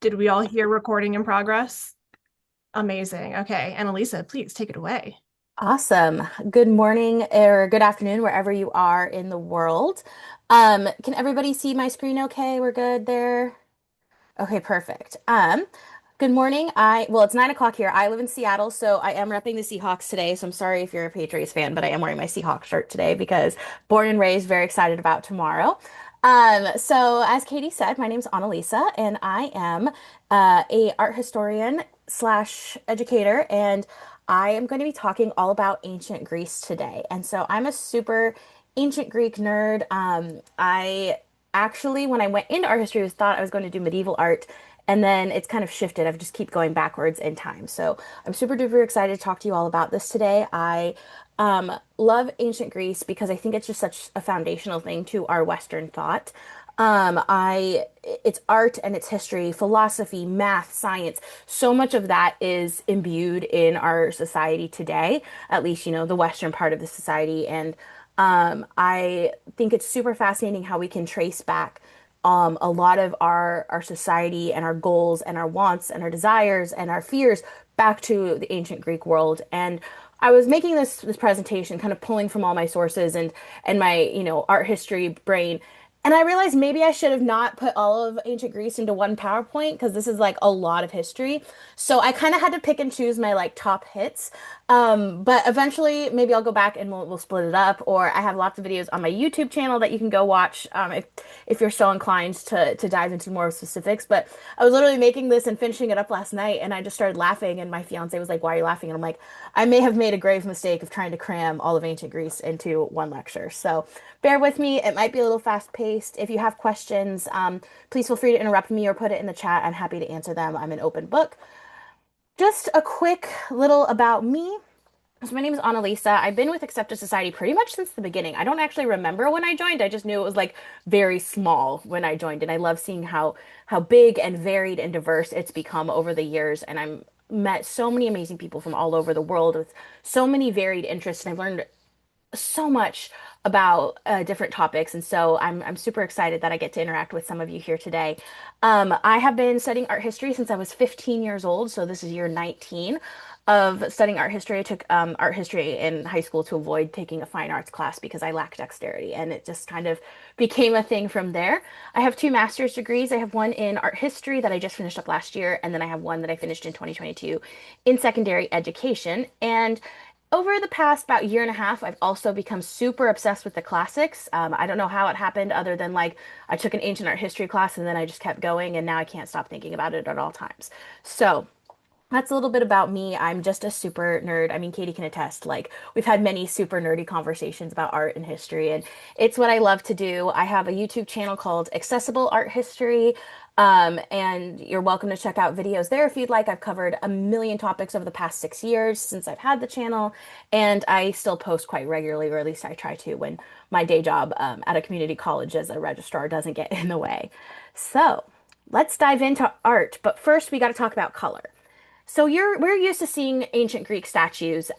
Did we all hear recording in progress? Amazing. Okay. Annalisa, please take it away. Awesome. Good morning or good afternoon, wherever you are in the world. Can everybody see my screen okay? We're good there? Okay, perfect. Good morning. Well, it's 9 o'clock here. I live in Seattle, so I am repping the Seahawks today. So I'm sorry if you're a Patriots fan, but I am wearing my Seahawks shirt today because born and raised, very excited about tomorrow. So as Katie said, my name's Annalisa, and I am a art historian slash educator, and I am going to be talking all about ancient Greece today. And so I'm a super ancient Greek nerd. I actually, when I went into art history, was thought I was going to do medieval art, and then it's kind of shifted. I've just keep going backwards in time. So I'm super duper excited to talk to you all about this today. I love ancient Greece because I think it's just such a foundational thing to our Western thought. It's art and it's history, philosophy, math, science. So much of that is imbued in our society today, at least, the Western part of the society. And I think it's super fascinating how we can trace back a lot of our society and our goals and our wants and our desires and our fears back to the ancient Greek world. And I was making this presentation, kind of pulling from all my sources and my art history brain. And I realized maybe I should have not put all of ancient Greece into one PowerPoint because this is like a lot of history. So I kind of had to pick and choose my like top hits. But eventually, maybe I'll go back and we'll split it up. Or I have lots of videos on my YouTube channel that you can go watch if you're so inclined to dive into more specifics. But I was literally making this and finishing it up last night, and I just started laughing. And my fiance was like, "Why are you laughing?" And I'm like, "I may have made a grave mistake of trying to cram all of ancient Greece into one lecture." So bear with me. It might be a little fast paced. If you have questions, please feel free to interrupt me or put it in the chat. I'm happy to answer them. I'm an open book. Just a quick little about me. So my name is Annalisa. I've been with Accepted Society pretty much since the beginning. I don't actually remember when I joined. I just knew it was like very small when I joined, and I love seeing how big and varied and diverse it's become over the years. And I'm met so many amazing people from all over the world with so many varied interests, and I've learned so much about different topics, and so I'm super excited that I get to interact with some of you here today. I have been studying art history since I was 15 years old, so this is year 19 of studying art history. I took art history in high school to avoid taking a fine arts class because I lacked dexterity, and it just kind of became a thing from there. I have two master's degrees. I have one in art history that I just finished up last year, and then I have one that I finished in 2022 in secondary education. And over the past about year and a half, I've also become super obsessed with the classics. I don't know how it happened, other than like I took an ancient art history class and then I just kept going, and now I can't stop thinking about it at all times. So that's a little bit about me. I'm just a super nerd. I mean, Katie can attest. Like, we've had many super nerdy conversations about art and history, and it's what I love to do. I have a YouTube channel called Accessible Art History, and you're welcome to check out videos there if you'd like. I've covered a million topics over the past 6 years since I've had the channel, and I still post quite regularly, or at least I try to when my day job at a community college as a registrar doesn't get in the way. So, let's dive into art, but first we got to talk about color. So we're used to seeing ancient Greek statues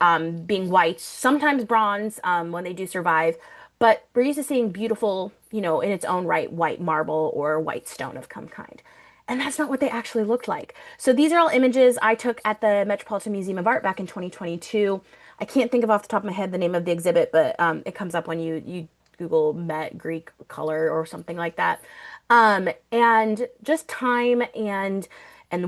being white, sometimes bronze when they do survive, but we're used to seeing beautiful, in its own right, white marble or white stone of some kind. And that's not what they actually looked like. So these are all images I took at the Metropolitan Museum of Art back in 2022. I can't think of off the top of my head the name of the exhibit, but it comes up when you Google Met Greek color or something like that. And just time and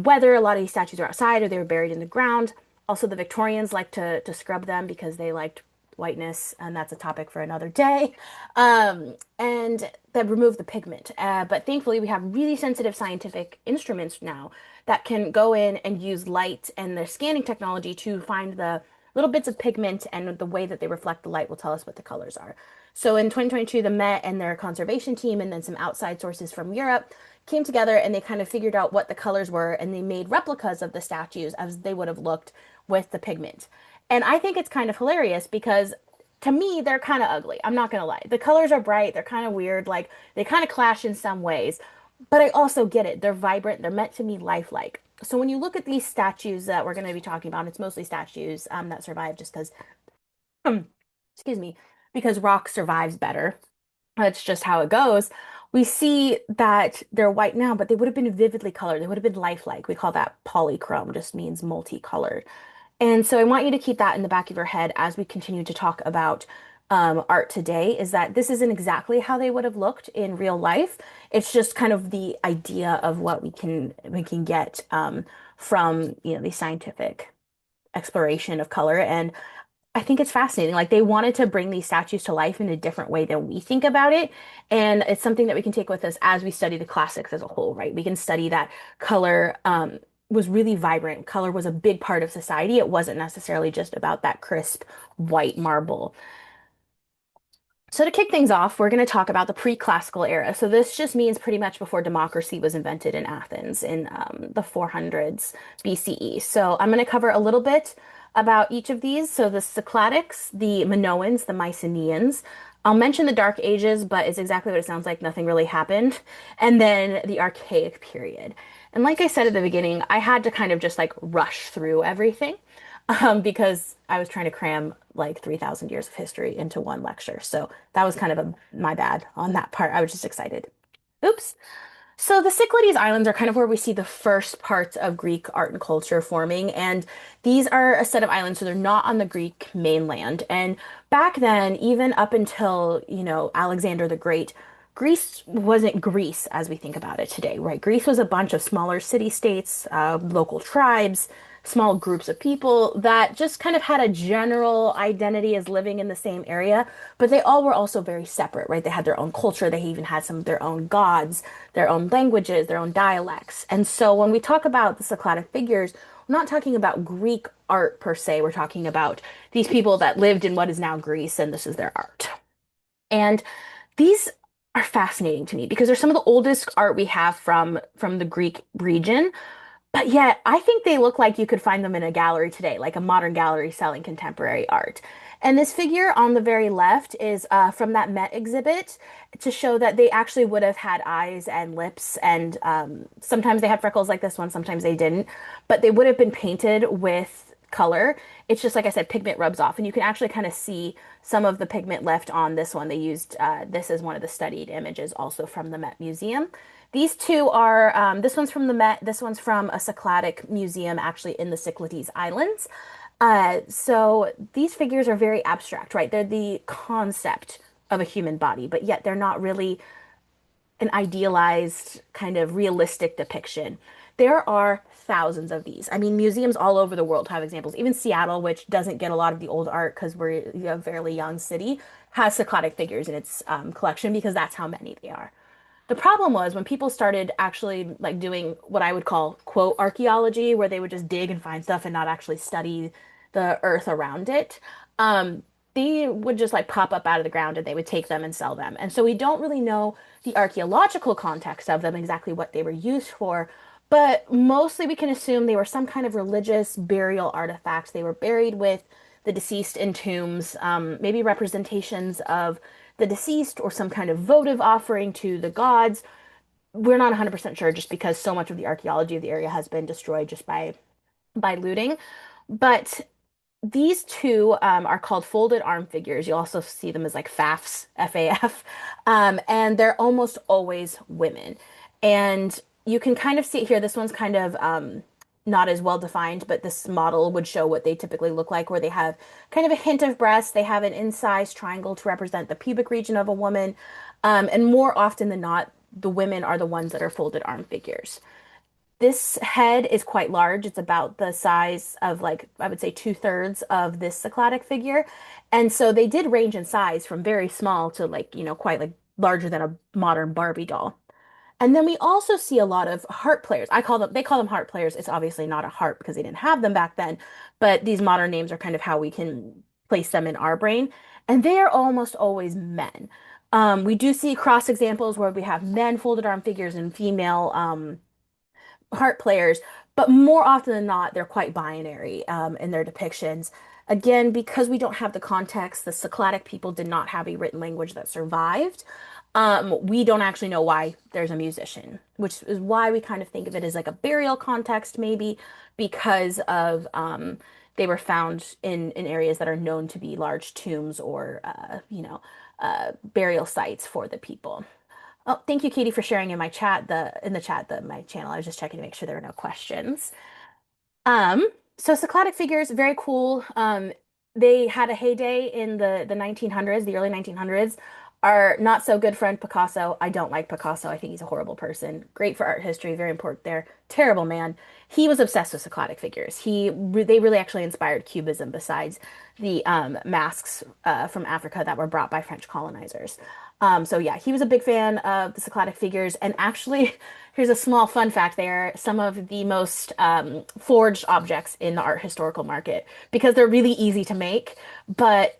weather. A lot of these statues are outside or they were buried in the ground. Also, the Victorians liked to scrub them because they liked whiteness, and that's a topic for another day. And that remove the pigment. But thankfully, we have really sensitive scientific instruments now that can go in and use light and the scanning technology to find the little bits of pigment, and the way that they reflect the light will tell us what the colors are. So in 2022, the Met and their conservation team, and then some outside sources from Europe, came together and they kind of figured out what the colors were, and they made replicas of the statues as they would have looked with the pigment. And I think it's kind of hilarious because to me, they're kind of ugly. I'm not gonna lie. The colors are bright, they're kind of weird, like they kind of clash in some ways. But I also get it. They're vibrant, they're meant to be lifelike. So when you look at these statues that we're going to be talking about, it's mostly statues that survive just because, excuse me, because rock survives better. That's just how it goes. We see that they're white now, but they would have been vividly colored. They would have been lifelike. We call that polychrome, just means multicolored. And so I want you to keep that in the back of your head as we continue to talk about art today, is that this isn't exactly how they would have looked in real life. It's just kind of the idea of what we can get from, the scientific exploration of color. And I think it's fascinating. Like they wanted to bring these statues to life in a different way than we think about it. And it's something that we can take with us as we study the classics as a whole, right? We can study that color was really vibrant. Color was a big part of society. It wasn't necessarily just about that crisp white marble. So to kick things off, we're going to talk about the pre-classical era. So this just means pretty much before democracy was invented in Athens in the 400s BCE. So I'm going to cover a little bit about each of these. So the Cycladics, the Minoans, the Mycenaeans. I'll mention the Dark Ages, but it's exactly what it sounds like. Nothing really happened. And then the Archaic period. And like I said at the beginning, I had to kind of just like rush through everything because I was trying to cram like 3,000 years of history into one lecture. So that was kind of my bad on that part. I was just excited. Oops. So the Cyclades Islands are kind of where we see the first parts of Greek art and culture forming, and these are a set of islands, so they're not on the Greek mainland. And back then, even up until, Alexander the Great, Greece wasn't Greece as we think about it today, right? Greece was a bunch of smaller city-states, local tribes, small groups of people that just kind of had a general identity as living in the same area, but they all were also very separate, right? They had their own culture, they even had some of their own gods, their own languages, their own dialects. And so when we talk about the Cycladic figures, we're not talking about Greek art per se, we're talking about these people that lived in what is now Greece and this is their art. And these are fascinating to me because they're some of the oldest art we have from the Greek region. But yet, I think they look like you could find them in a gallery today, like a modern gallery selling contemporary art. And this figure on the very left is from that Met exhibit to show that they actually would have had eyes and lips, and sometimes they had freckles like this one, sometimes they didn't, but they would have been painted with color. It's just like I said, pigment rubs off, and you can actually kind of see some of the pigment left on this one. They used this as one of the studied images, also from the Met Museum. These two are, this one's from the Met, this one's from a Cycladic museum actually in the Cyclades Islands. So these figures are very abstract, right? They're the concept of a human body, but yet they're not really an idealized, kind of realistic depiction. There are thousands of these. I mean, museums all over the world have examples. Even Seattle, which doesn't get a lot of the old art because we're a fairly young city, has Cycladic figures in its collection because that's how many they are. The problem was when people started actually like doing what I would call quote archaeology, where they would just dig and find stuff and not actually study the earth around it. Um, they would just like pop up out of the ground and they would take them and sell them. And so we don't really know the archaeological context of them, exactly what they were used for, but mostly we can assume they were some kind of religious burial artifacts. They were buried with the deceased in tombs, maybe representations of the deceased or some kind of votive offering to the gods. We're not 100% sure just because so much of the archaeology of the area has been destroyed just by looting. But these two are called folded arm figures. You also see them as like FAFs, FAF, and they're almost always women. And you can kind of see it here. This one's kind of not as well defined, but this model would show what they typically look like, where they have kind of a hint of breast. They have an incised triangle to represent the pubic region of a woman. And more often than not, the women are the ones that are folded arm figures. This head is quite large. It's about the size of, like, I would say two-thirds of this Cycladic figure. And so they did range in size from very small to like, quite like larger than a modern Barbie doll. And then we also see a lot of harp players. They call them harp players. It's obviously not a harp because they didn't have them back then, but these modern names are kind of how we can place them in our brain. And they are almost always men. We do see cross examples where we have men folded arm figures and female harp players, but more often than not, they're quite binary in their depictions. Again, because we don't have the context, the Cycladic people did not have a written language that survived. We don't actually know why there's a musician, which is why we kind of think of it as like a burial context, maybe because of they were found in areas that are known to be large tombs or burial sites for the people. Oh, thank you, Katie, for sharing in my chat, the chat, my channel. I was just checking to make sure there were no questions. Um, so Cycladic figures, very cool. They had a heyday in the 1900s, the early 1900s. Our not so good friend Picasso. I don't like Picasso. I think he's a horrible person. Great for art history, very important there. Terrible man. He was obsessed with Cycladic figures. They really actually inspired Cubism besides the masks from Africa that were brought by French colonizers. So yeah, he was a big fan of the Cycladic figures, and actually, here's a small fun fact: they are some of the most forged objects in the art historical market because they're really easy to make. But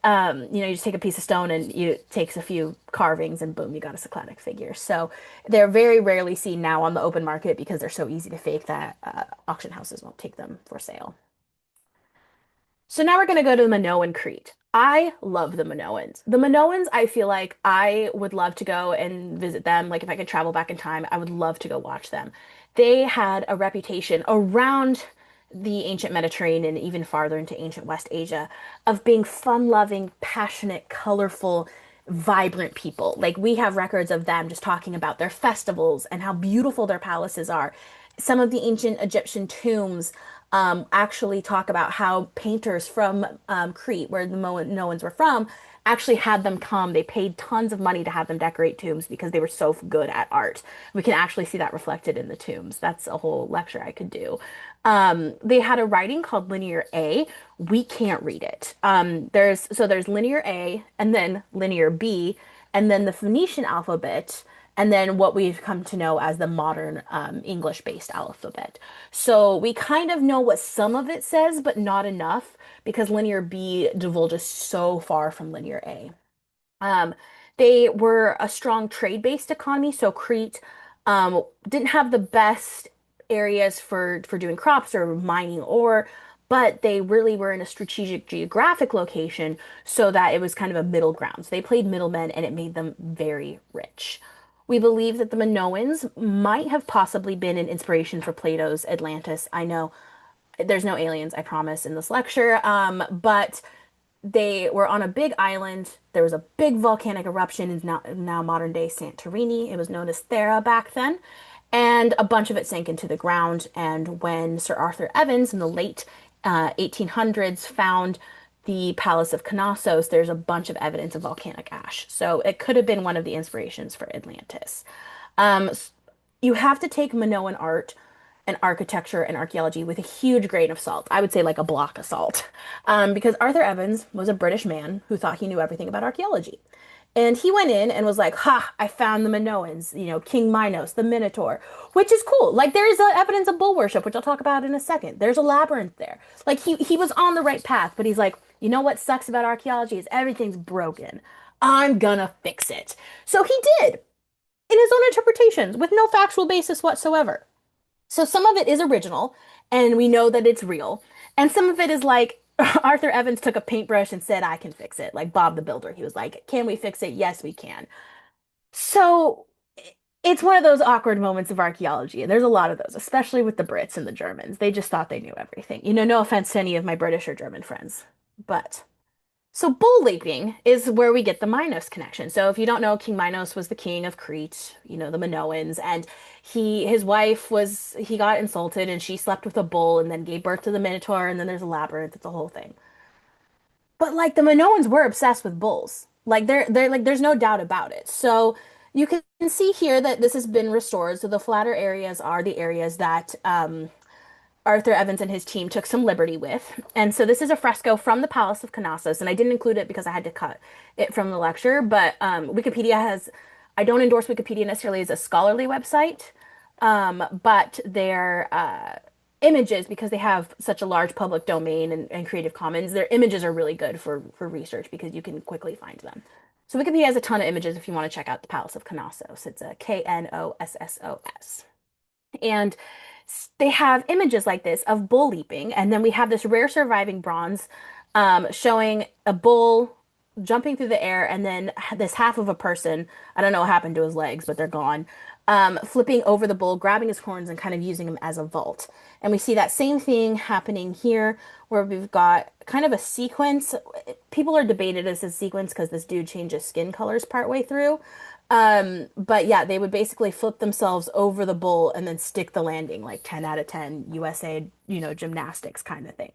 you just take a piece of stone and it takes a few carvings, and boom, you got a Cycladic figure. So they're very rarely seen now on the open market because they're so easy to fake that auction houses won't take them for sale. So now we're going to go to the Minoan Crete. I love the Minoans. The Minoans, I feel like I would love to go and visit them. Like if I could travel back in time, I would love to go watch them. They had a reputation around the ancient Mediterranean and even farther into ancient West Asia of being fun-loving, passionate, colorful, vibrant people. Like we have records of them just talking about their festivals and how beautiful their palaces are. Some of the ancient Egyptian tombs actually talk about how painters from Crete, where the Minoans were from, actually had them come. They paid tons of money to have them decorate tombs because they were so good at art. We can actually see that reflected in the tombs. That's a whole lecture I could do. They had a writing called Linear A. We can't read it. There's Linear A and then Linear B and then the Phoenician alphabet and then what we've come to know as the modern English-based alphabet. So we kind of know what some of it says, but not enough because Linear B divulges so far from Linear A. Um, they were a strong trade-based economy, so Crete didn't have the best areas for doing crops or mining ore, but they really were in a strategic geographic location so that it was kind of a middle ground. So they played middlemen and it made them very rich. We believe that the Minoans might have possibly been an inspiration for Plato's Atlantis. I know there's no aliens, I promise, in this lecture, but they were on a big island. There was a big volcanic eruption in now modern day Santorini. It was known as Thera back then. And a bunch of it sank into the ground. And when Sir Arthur Evans in the late 1800s found the Palace of Knossos, there's a bunch of evidence of volcanic ash. So it could have been one of the inspirations for Atlantis. Um, you have to take Minoan art and architecture and archaeology with a huge grain of salt. I would say like a block of salt. Because Arthur Evans was a British man who thought he knew everything about archaeology. And he went in and was like, ha, I found the Minoans, King Minos, the Minotaur, which is cool. Like there's evidence of bull worship, which I'll talk about in a second. There's a labyrinth there. Like he was on the right path, but he's like, you know what sucks about archaeology is everything's broken. I'm gonna fix it. So he did in his own interpretations with no factual basis whatsoever. So some of it is original, and we know that it's real. And some of it is like Arthur Evans took a paintbrush and said, I can fix it. Like Bob the Builder. He was like, can we fix it? Yes, we can. So it's one of those awkward moments of archaeology. And there's a lot of those, especially with the Brits and the Germans. They just thought they knew everything. No offense to any of my British or German friends. But so bull leaping is where we get the Minos connection. So if you don't know, King Minos was the king of Crete, the Minoans, and his wife he got insulted and she slept with a bull and then gave birth to the Minotaur and then there's a labyrinth, it's a whole thing. But like the Minoans were obsessed with bulls. Like they're like there's no doubt about it. So you can see here that this has been restored. So the flatter areas are the areas that Arthur Evans and his team took some liberty with. And so this is a fresco from the Palace of Knossos, and I didn't include it because I had to cut it from the lecture, but I don't endorse Wikipedia necessarily as a scholarly website, but their images, because they have such a large public domain and Creative Commons, their images are really good for research because you can quickly find them. So Wikipedia has a ton of images if you want to check out the Palace of Knossos. It's a Knossos. And they have images like this of bull leaping, and then we have this rare surviving bronze showing a bull jumping through the air, and then this half of a person, I don't know what happened to his legs, but they're gone, flipping over the bull, grabbing his horns, and kind of using him as a vault. And we see that same thing happening here, where we've got kind of a sequence. People are debated as a sequence because this dude changes skin colors partway through. But yeah, they would basically flip themselves over the bull and then stick the landing, like 10 out of 10 USA, gymnastics kind of thing.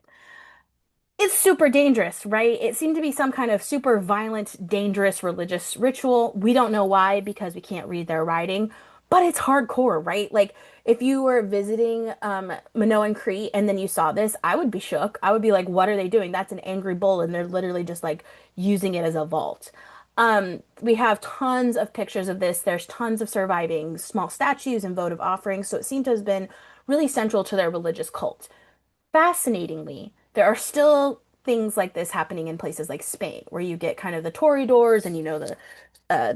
It's super dangerous, right? It seemed to be some kind of super violent, dangerous religious ritual. We don't know why because we can't read their writing, but it's hardcore, right? Like if you were visiting Minoan Crete and then you saw this, I would be shook. I would be like, what are they doing? That's an angry bull, and they're literally just like using it as a vault. We have tons of pictures of this. There's tons of surviving small statues and votive offerings, so it seemed to have been really central to their religious cult. Fascinatingly, there are still things like this happening in places like Spain, where you get kind of the Toreadors and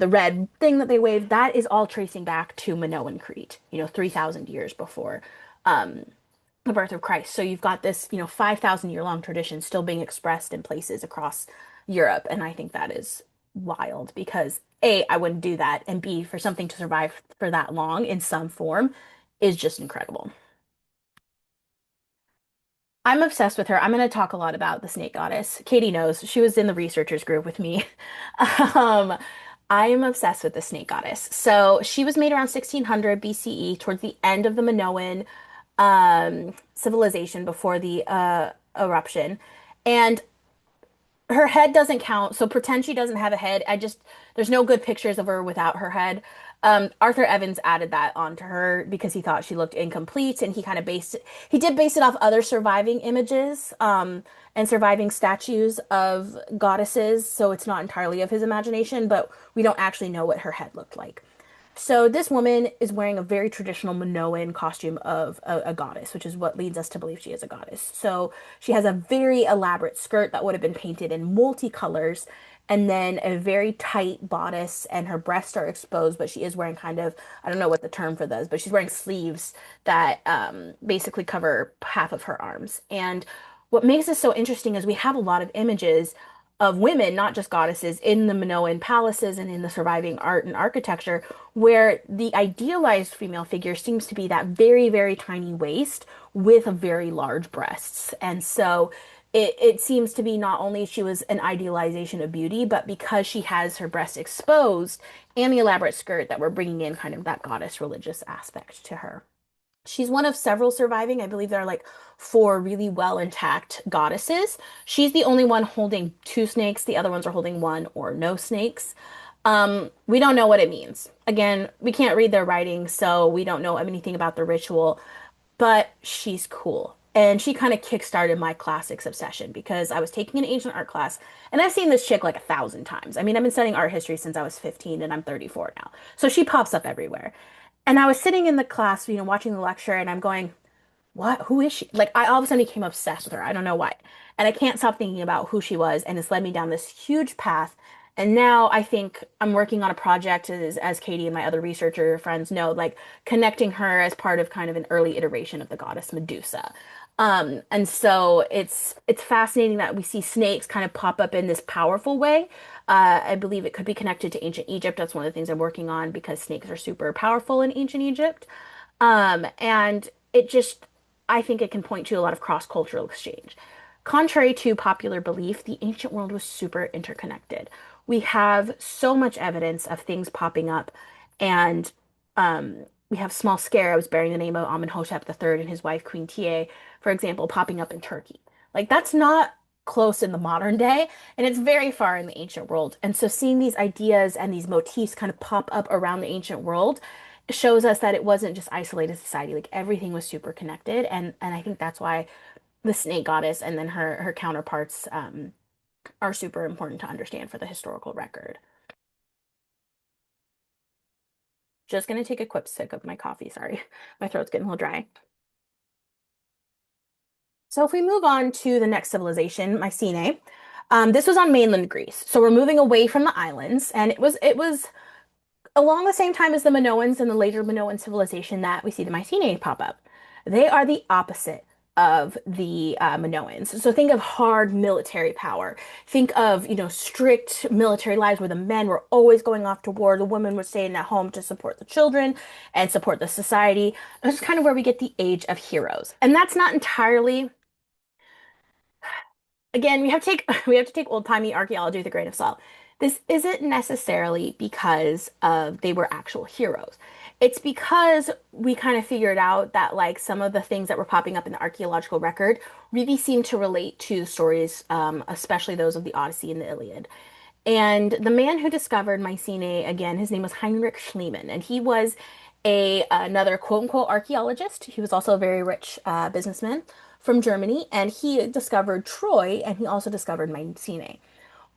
the red thing that they wave. That is all tracing back to Minoan Crete, 3,000 years before um, the birth of Christ. So you've got this, 5,000 year long tradition still being expressed in places across Europe, and I think that is wild because A, I wouldn't do that, and B, for something to survive for that long in some form is just incredible. I'm obsessed with her. I'm going to talk a lot about the snake goddess. Katie knows. She was in the researchers group with me. Um, I am obsessed with the snake goddess. So she was made around 1600 BCE, towards the end of the Minoan civilization before the eruption. And her head doesn't count, so pretend she doesn't have a head. There's no good pictures of her without her head. Arthur Evans added that onto her because he thought she looked incomplete, and he did base it off other surviving images, and surviving statues of goddesses, so it's not entirely of his imagination, but we don't actually know what her head looked like. So this woman is wearing a very traditional Minoan costume of a goddess, which is what leads us to believe she is a goddess. So she has a very elaborate skirt that would have been painted in multicolors, and then a very tight bodice, and her breasts are exposed, but she is wearing kind of, I don't know what the term for those, but she's wearing sleeves that basically cover half of her arms. And what makes this so interesting is we have a lot of images of women, not just goddesses, in the Minoan palaces and in the surviving art and architecture, where the idealized female figure seems to be that very, very tiny waist with a very large breasts. And so it seems to be not only she was an idealization of beauty, but because she has her breasts exposed and the elaborate skirt, that we're bringing in kind of that goddess religious aspect to her. She's one of several surviving. I believe there are like four really well intact goddesses. She's the only one holding two snakes. The other ones are holding one or no snakes. We don't know what it means. Again, we can't read their writing, so we don't know anything about the ritual, but she's cool. And she kind of kickstarted my classics obsession because I was taking an ancient art class and I've seen this chick like 1,000 times. I mean, I've been studying art history since I was 15 and I'm 34 now. So she pops up everywhere. And I was sitting in the class, watching the lecture, and I'm going, what? Who is she? Like, I all of a sudden became obsessed with her. I don't know why. And I can't stop thinking about who she was, and it's led me down this huge path. And now I think I'm working on a project, as Katie and my other researcher friends know, like connecting her as part of kind of an early iteration of the goddess Medusa. And so it's fascinating that we see snakes kind of pop up in this powerful way. I believe it could be connected to ancient Egypt. That's one of the things I'm working on because snakes are super powerful in ancient Egypt. And I think it can point to a lot of cross-cultural exchange. Contrary to popular belief, the ancient world was super interconnected. We have so much evidence of things popping up, and we have small scarabs bearing the name of Amenhotep III and his wife Queen Tiye, for example, popping up in Turkey. Like that's not close in the modern day, and it's very far in the ancient world. And so seeing these ideas and these motifs kind of pop up around the ancient world shows us that it wasn't just isolated society. Like everything was super connected, and I think that's why the snake goddess and then her counterparts are super important to understand for the historical record. Just gonna take a quick sip of my coffee. Sorry, my throat's getting a little dry. So if we move on to the next civilization, Mycenae, this was on mainland Greece. So we're moving away from the islands, and it was along the same time as the Minoans and the later Minoan civilization that we see the Mycenae pop up. They are the opposite of the Minoans. So think of hard military power. Think of, strict military lives where the men were always going off to war. The women were staying at home to support the children and support the society. This is kind of where we get the age of heroes. And that's not entirely, again, we have to take we have to take old-timey archaeology with a grain of salt. This isn't necessarily because of they were actual heroes. It's because we kind of figured out that like some of the things that were popping up in the archaeological record really seem to relate to the stories, especially those of the Odyssey and the Iliad. And the man who discovered Mycenae, again, his name was Heinrich Schliemann, and he was a another quote unquote archaeologist. He was also a very rich businessman from Germany, and he discovered Troy, and he also discovered Mycenae.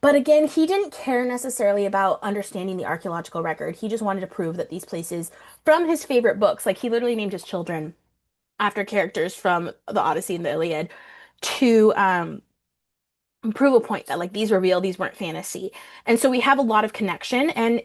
But again, he didn't care necessarily about understanding the archaeological record. He just wanted to prove that these places, from his favorite books, like he literally named his children after characters from the Odyssey and the Iliad, to prove a point that like these were real, these weren't fantasy. And so we have a lot of connection. And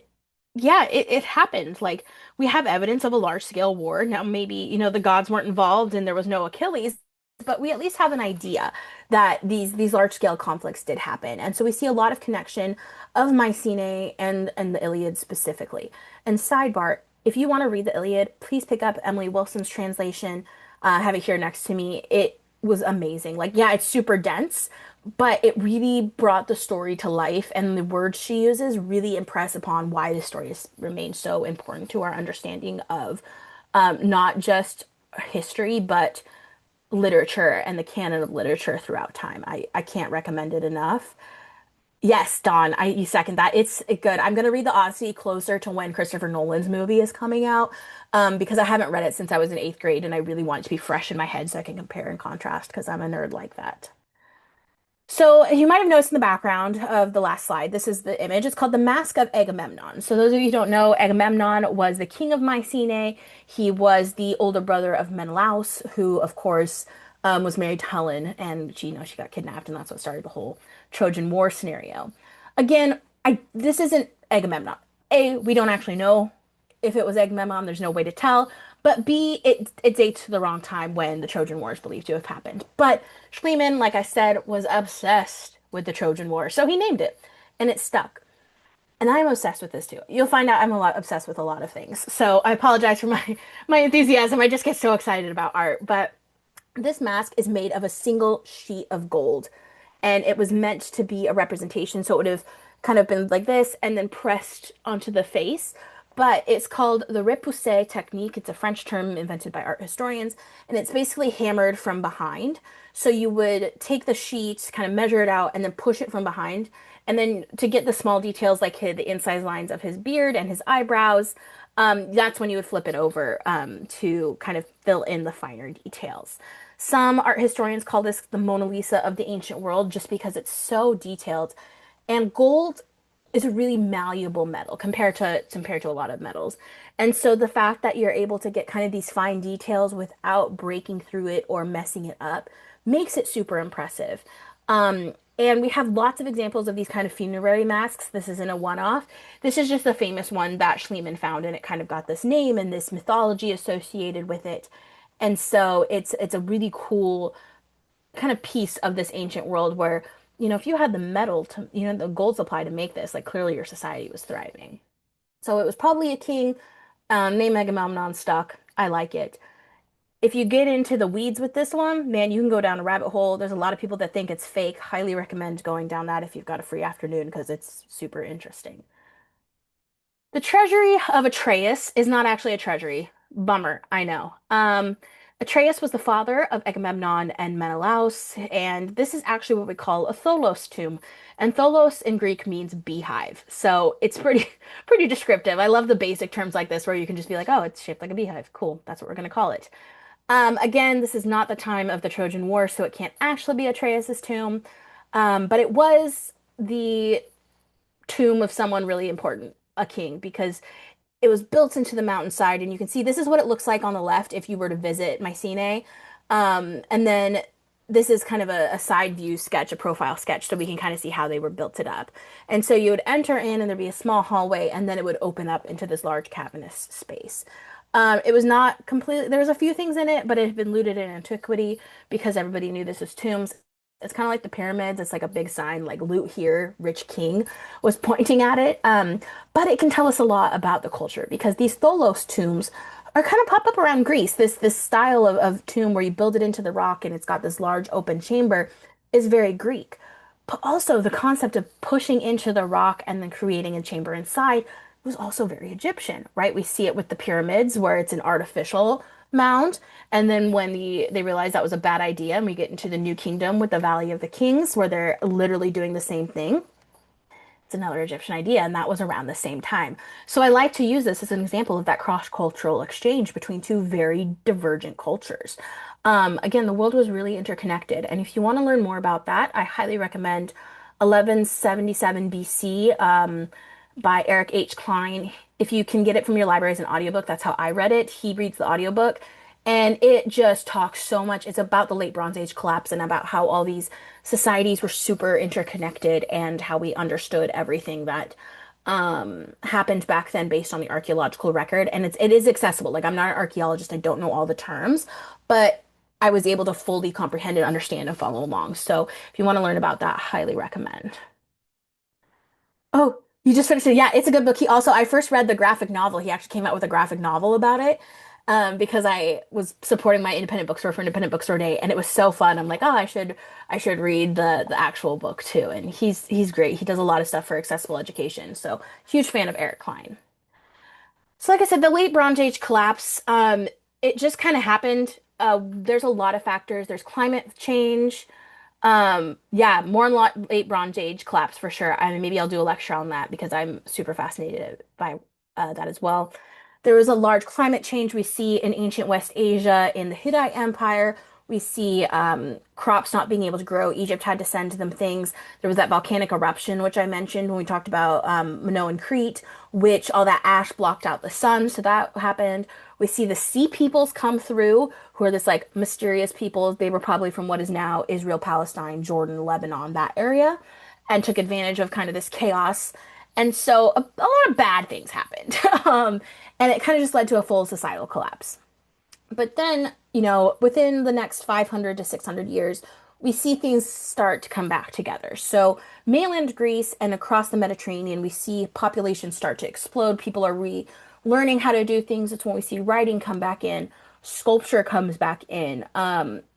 yeah, it happened. Like we have evidence of a large scale war. Now, maybe, the gods weren't involved and there was no Achilles, but we at least have an idea that these large scale conflicts did happen. And so we see a lot of connection of Mycenae and the Iliad specifically. And sidebar, if you want to read the Iliad, please pick up Emily Wilson's translation. I have it here next to me. It was amazing. Like, yeah, it's super dense, but it really brought the story to life, and the words she uses really impress upon why the story has remained so important to our understanding of not just history, but literature and the canon of literature throughout time. I can't recommend it enough. Yes, Don, you second that. It's good. I'm gonna read the Odyssey closer to when Christopher Nolan's movie is coming out, because I haven't read it since I was in eighth grade, and I really want it to be fresh in my head so I can compare and contrast because I'm a nerd like that. So you might have noticed in the background of the last slide, this is the image. It's called the Mask of Agamemnon. So those of you who don't know, Agamemnon was the king of Mycenae. He was the older brother of Menelaus, who of course was married to Helen, and she got kidnapped, and that's what started the whole Trojan War scenario. Again, I this isn't Agamemnon. A, we don't actually know if it was Agamemnon. There's no way to tell. But B, it dates to the wrong time when the Trojan War is believed to have happened. But Schliemann, like I said, was obsessed with the Trojan War, so he named it, and it stuck. And I'm obsessed with this too. You'll find out I'm a lot obsessed with a lot of things. So I apologize for my enthusiasm. I just get so excited about art. But this mask is made of a single sheet of gold, and it was meant to be a representation. So it would have kind of been like this and then pressed onto the face. But it's called the repoussé technique. It's a French term invented by art historians, and it's basically hammered from behind. So you would take the sheet, kind of measure it out, and then push it from behind. And then to get the small details like the incised lines of his beard and his eyebrows, that's when you would flip it over to kind of fill in the finer details. Some art historians call this the Mona Lisa of the ancient world just because it's so detailed. And gold is a really malleable metal compared to a lot of metals. And so the fact that you're able to get kind of these fine details without breaking through it or messing it up makes it super impressive. And we have lots of examples of these kind of funerary masks. This isn't a one-off. This is just the famous one that Schliemann found, and it kind of got this name and this mythology associated with it. And so it's a really cool kind of piece of this ancient world where, if you had the metal to, the gold supply to make this, like clearly your society was thriving. So it was probably a king, named Agamemnon stuck. I like it. If you get into the weeds with this one, man, you can go down a rabbit hole. There's a lot of people that think it's fake. Highly recommend going down that if you've got a free afternoon because it's super interesting. The treasury of Atreus is not actually a treasury. Bummer, I know. Atreus was the father of Agamemnon and Menelaus, and this is actually what we call a tholos tomb. And tholos in Greek means beehive. So it's pretty pretty descriptive. I love the basic terms like this where you can just be like, oh, it's shaped like a beehive. Cool, that's what we're gonna call it. Again, this is not the time of the Trojan War, so it can't actually be Atreus's tomb. But it was the tomb of someone really important, a king, because it was built into the mountainside, and you can see this is what it looks like on the left if you were to visit Mycenae. And then this is kind of a side view sketch, a profile sketch, so we can kind of see how they were built it up. And so you would enter in, and there'd be a small hallway, and then it would open up into this large cavernous space. It was not completely, there was a few things in it, but it had been looted in antiquity because everybody knew this was tombs. It's kind of like the pyramids. It's like a big sign, like loot here, rich king was pointing at it. But it can tell us a lot about the culture because these tholos tombs are kind of pop up around Greece. This style of tomb where you build it into the rock and it's got this large open chamber is very Greek. But also the concept of pushing into the rock and then creating a chamber inside was also very Egyptian, right? We see it with the pyramids where it's an artificial mound. And then when they realized that was a bad idea, and we get into the New Kingdom with the Valley of the Kings, where they're literally doing the same thing. It's another Egyptian idea, and that was around the same time. So I like to use this as an example of that cross-cultural exchange between two very divergent cultures. Again, the world was really interconnected, and if you want to learn more about that, I highly recommend 1177 BC by Eric H. Klein. If you can get it from your library as an audiobook, that's how I read it. He reads the audiobook, and it just talks so much. It's about the late Bronze Age collapse and about how all these societies were super interconnected and how we understood everything that happened back then based on the archaeological record. And it is accessible. Like I'm not an archaeologist, I don't know all the terms, but I was able to fully comprehend and understand and follow along. So if you want to learn about that, highly recommend. Oh, you just finished it. Yeah, it's a good book. I first read the graphic novel. He actually came out with a graphic novel about it because I was supporting my independent bookstore for Independent Bookstore Day, and it was so fun. I'm like, oh, I should read the actual book too. And he's great. He does a lot of stuff for accessible education. So huge fan of Eric Klein. So like I said, the late Bronze Age collapse, it just kind of happened. There's a lot of factors. There's climate change. Yeah, more on late Bronze Age collapse for sure. I mean, maybe I'll do a lecture on that because I'm super fascinated by that as well. There was a large climate change we see in ancient West Asia, in the Hittite Empire. We see crops not being able to grow. Egypt had to send them things. There was that volcanic eruption, which I mentioned when we talked about Minoan Crete, which all that ash blocked out the sun. So that happened. We see the sea peoples come through, who are this like mysterious people. They were probably from what is now Israel, Palestine, Jordan, Lebanon, that area, and took advantage of kind of this chaos. And so a lot of bad things happened. And it kind of just led to a full societal collapse. But then, within the next 500 to 600 years, we see things start to come back together. So, mainland Greece and across the Mediterranean, we see populations start to explode. People are learning how to do things. It's when we see writing come back in, sculpture comes back in.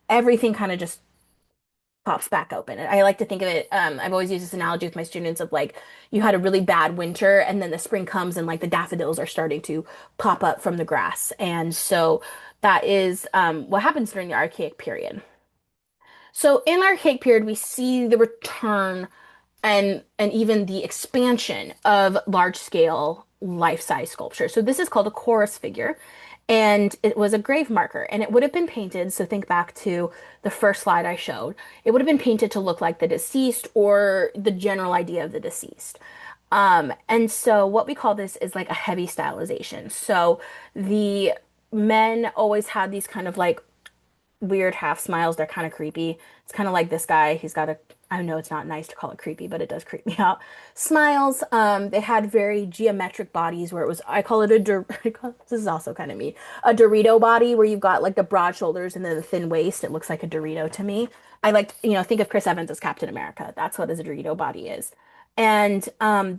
Everything kind of just pops back open. I like to think of it, I've always used this analogy with my students of like you had a really bad winter and then the spring comes and like the daffodils are starting to pop up from the grass. And so that is what happens during the Archaic period. So in our Archaic period, we see the return and even the expansion of large scale life-size sculpture. So this is called a chorus figure, and it was a grave marker, and it would have been painted. So think back to the first slide I showed. It would have been painted to look like the deceased or the general idea of the deceased. And so what we call this is like a heavy stylization. So the men always had these kind of like weird half smiles. They're kind of creepy. It's kind of like this guy. He's got a, I know it's not nice to call it creepy, but it does creep me out. Smiles. They had very geometric bodies where it was, I call it this is also kind of me, a Dorito body where you've got like the broad shoulders and then the thin waist. It looks like a Dorito to me. I like, think of Chris Evans as Captain America. That's what his Dorito body is. And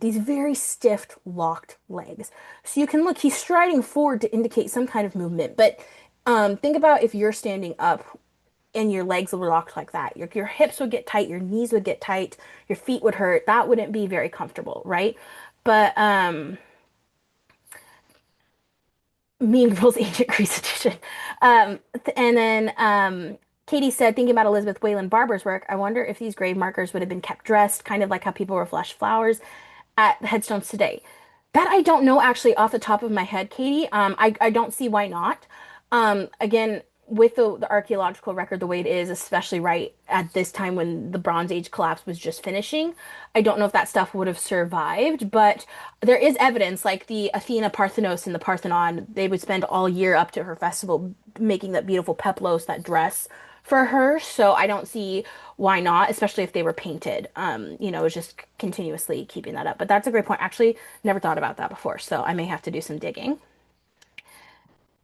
these very stiff, locked legs. So you can look, he's striding forward to indicate some kind of movement, but think about if you're standing up and your legs were locked like that. Your hips would get tight, your knees would get tight, your feet would hurt. That wouldn't be very comfortable, right? But Mean Girls Ancient Greece edition. And then Katie said, thinking about Elizabeth Wayland Barber's work, I wonder if these grave markers would have been kept dressed, kind of like how people refresh flowers at headstones today. That I don't know actually off the top of my head, Katie. I don't see why not. Again, with the archaeological record the way it is, especially right at this time when the Bronze Age collapse was just finishing, I don't know if that stuff would have survived, but there is evidence, like the Athena Parthenos in the Parthenon, they would spend all year up to her festival making that beautiful peplos, that dress for her. So I don't see why not, especially if they were painted. It's just continuously keeping that up. But that's a great point. Actually, never thought about that before, so I may have to do some digging.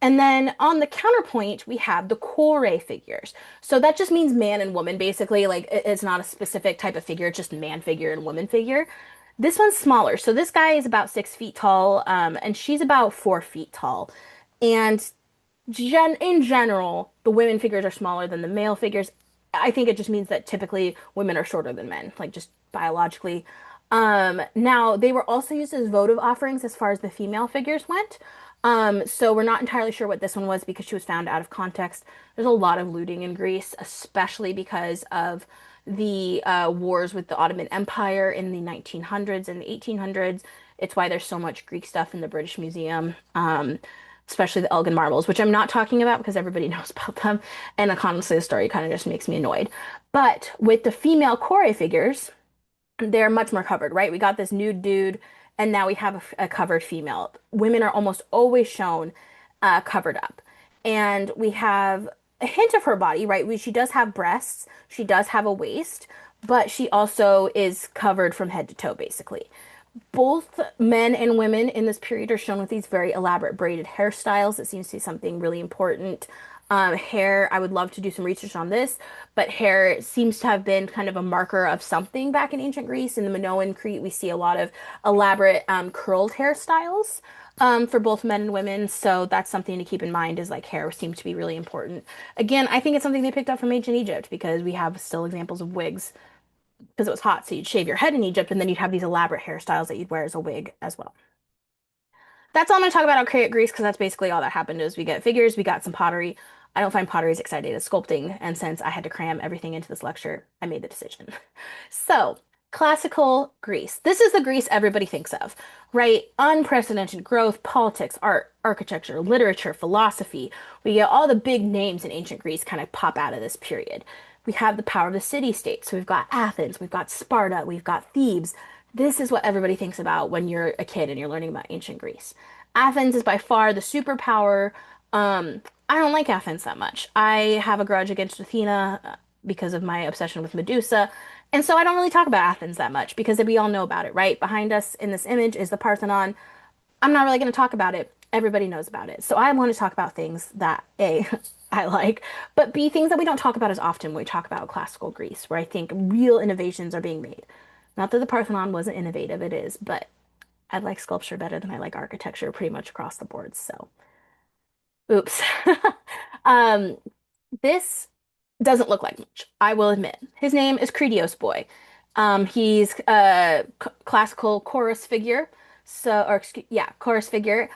And then on the counterpoint, we have the core figures. So that just means man and woman, basically. Like it's not a specific type of figure, it's just man figure and woman figure. This one's smaller. So this guy is about 6 feet tall, and she's about 4 feet tall. And in general, the women figures are smaller than the male figures. I think it just means that typically women are shorter than men, like just biologically. Now they were also used as votive offerings as far as the female figures went. So we're not entirely sure what this one was because she was found out of context. There's a lot of looting in Greece, especially because of the wars with the Ottoman Empire in the 1900s and the 1800s. It's why there's so much Greek stuff in the British Museum, especially the Elgin marbles, which I'm not talking about because everybody knows about them. And honestly, the story kind of just makes me annoyed. But with the female core figures, they're much more covered, right? We got this nude dude, and now we have a covered female. Women are almost always shown covered up. And we have a hint of her body, right? She does have breasts, she does have a waist, but she also is covered from head to toe, basically. Both men and women in this period are shown with these very elaborate braided hairstyles. It seems to be something really important. Hair, I would love to do some research on this, but hair seems to have been kind of a marker of something back in ancient Greece. In the Minoan Crete, we see a lot of elaborate curled hairstyles for both men and women. So that's something to keep in mind is like hair seems to be really important. Again, I think it's something they picked up from ancient Egypt because we have still examples of wigs because it was hot. So you'd shave your head in Egypt and then you'd have these elaborate hairstyles that you'd wear as a wig as well. That's all I'm going to talk about archaic Greece because that's basically all that happened is we get figures, we got some pottery. I don't find pottery as exciting as sculpting, and since I had to cram everything into this lecture, I made the decision. So, classical Greece. This is the Greece everybody thinks of, right? Unprecedented growth, politics, art, architecture, literature, philosophy. We get all the big names in ancient Greece kind of pop out of this period. We have the power of the city-state. So we've got Athens, we've got Sparta, we've got Thebes. This is what everybody thinks about when you're a kid and you're learning about ancient Greece. Athens is by far the superpower. I don't like Athens that much. I have a grudge against Athena because of my obsession with Medusa. And so I don't really talk about Athens that much because we all know about it, right? Behind us in this image is the Parthenon. I'm not really going to talk about it. Everybody knows about it. So I want to talk about things that A, I like, but B, things that we don't talk about as often when we talk about classical Greece, where I think real innovations are being made. Not that the Parthenon wasn't innovative, it is, but I like sculpture better than I like architecture pretty much across the board. So, oops. um, this doesn't look like much, I will admit. His name is Cretios Boy. He's a classical chorus figure. So, or excuse, yeah, chorus figure.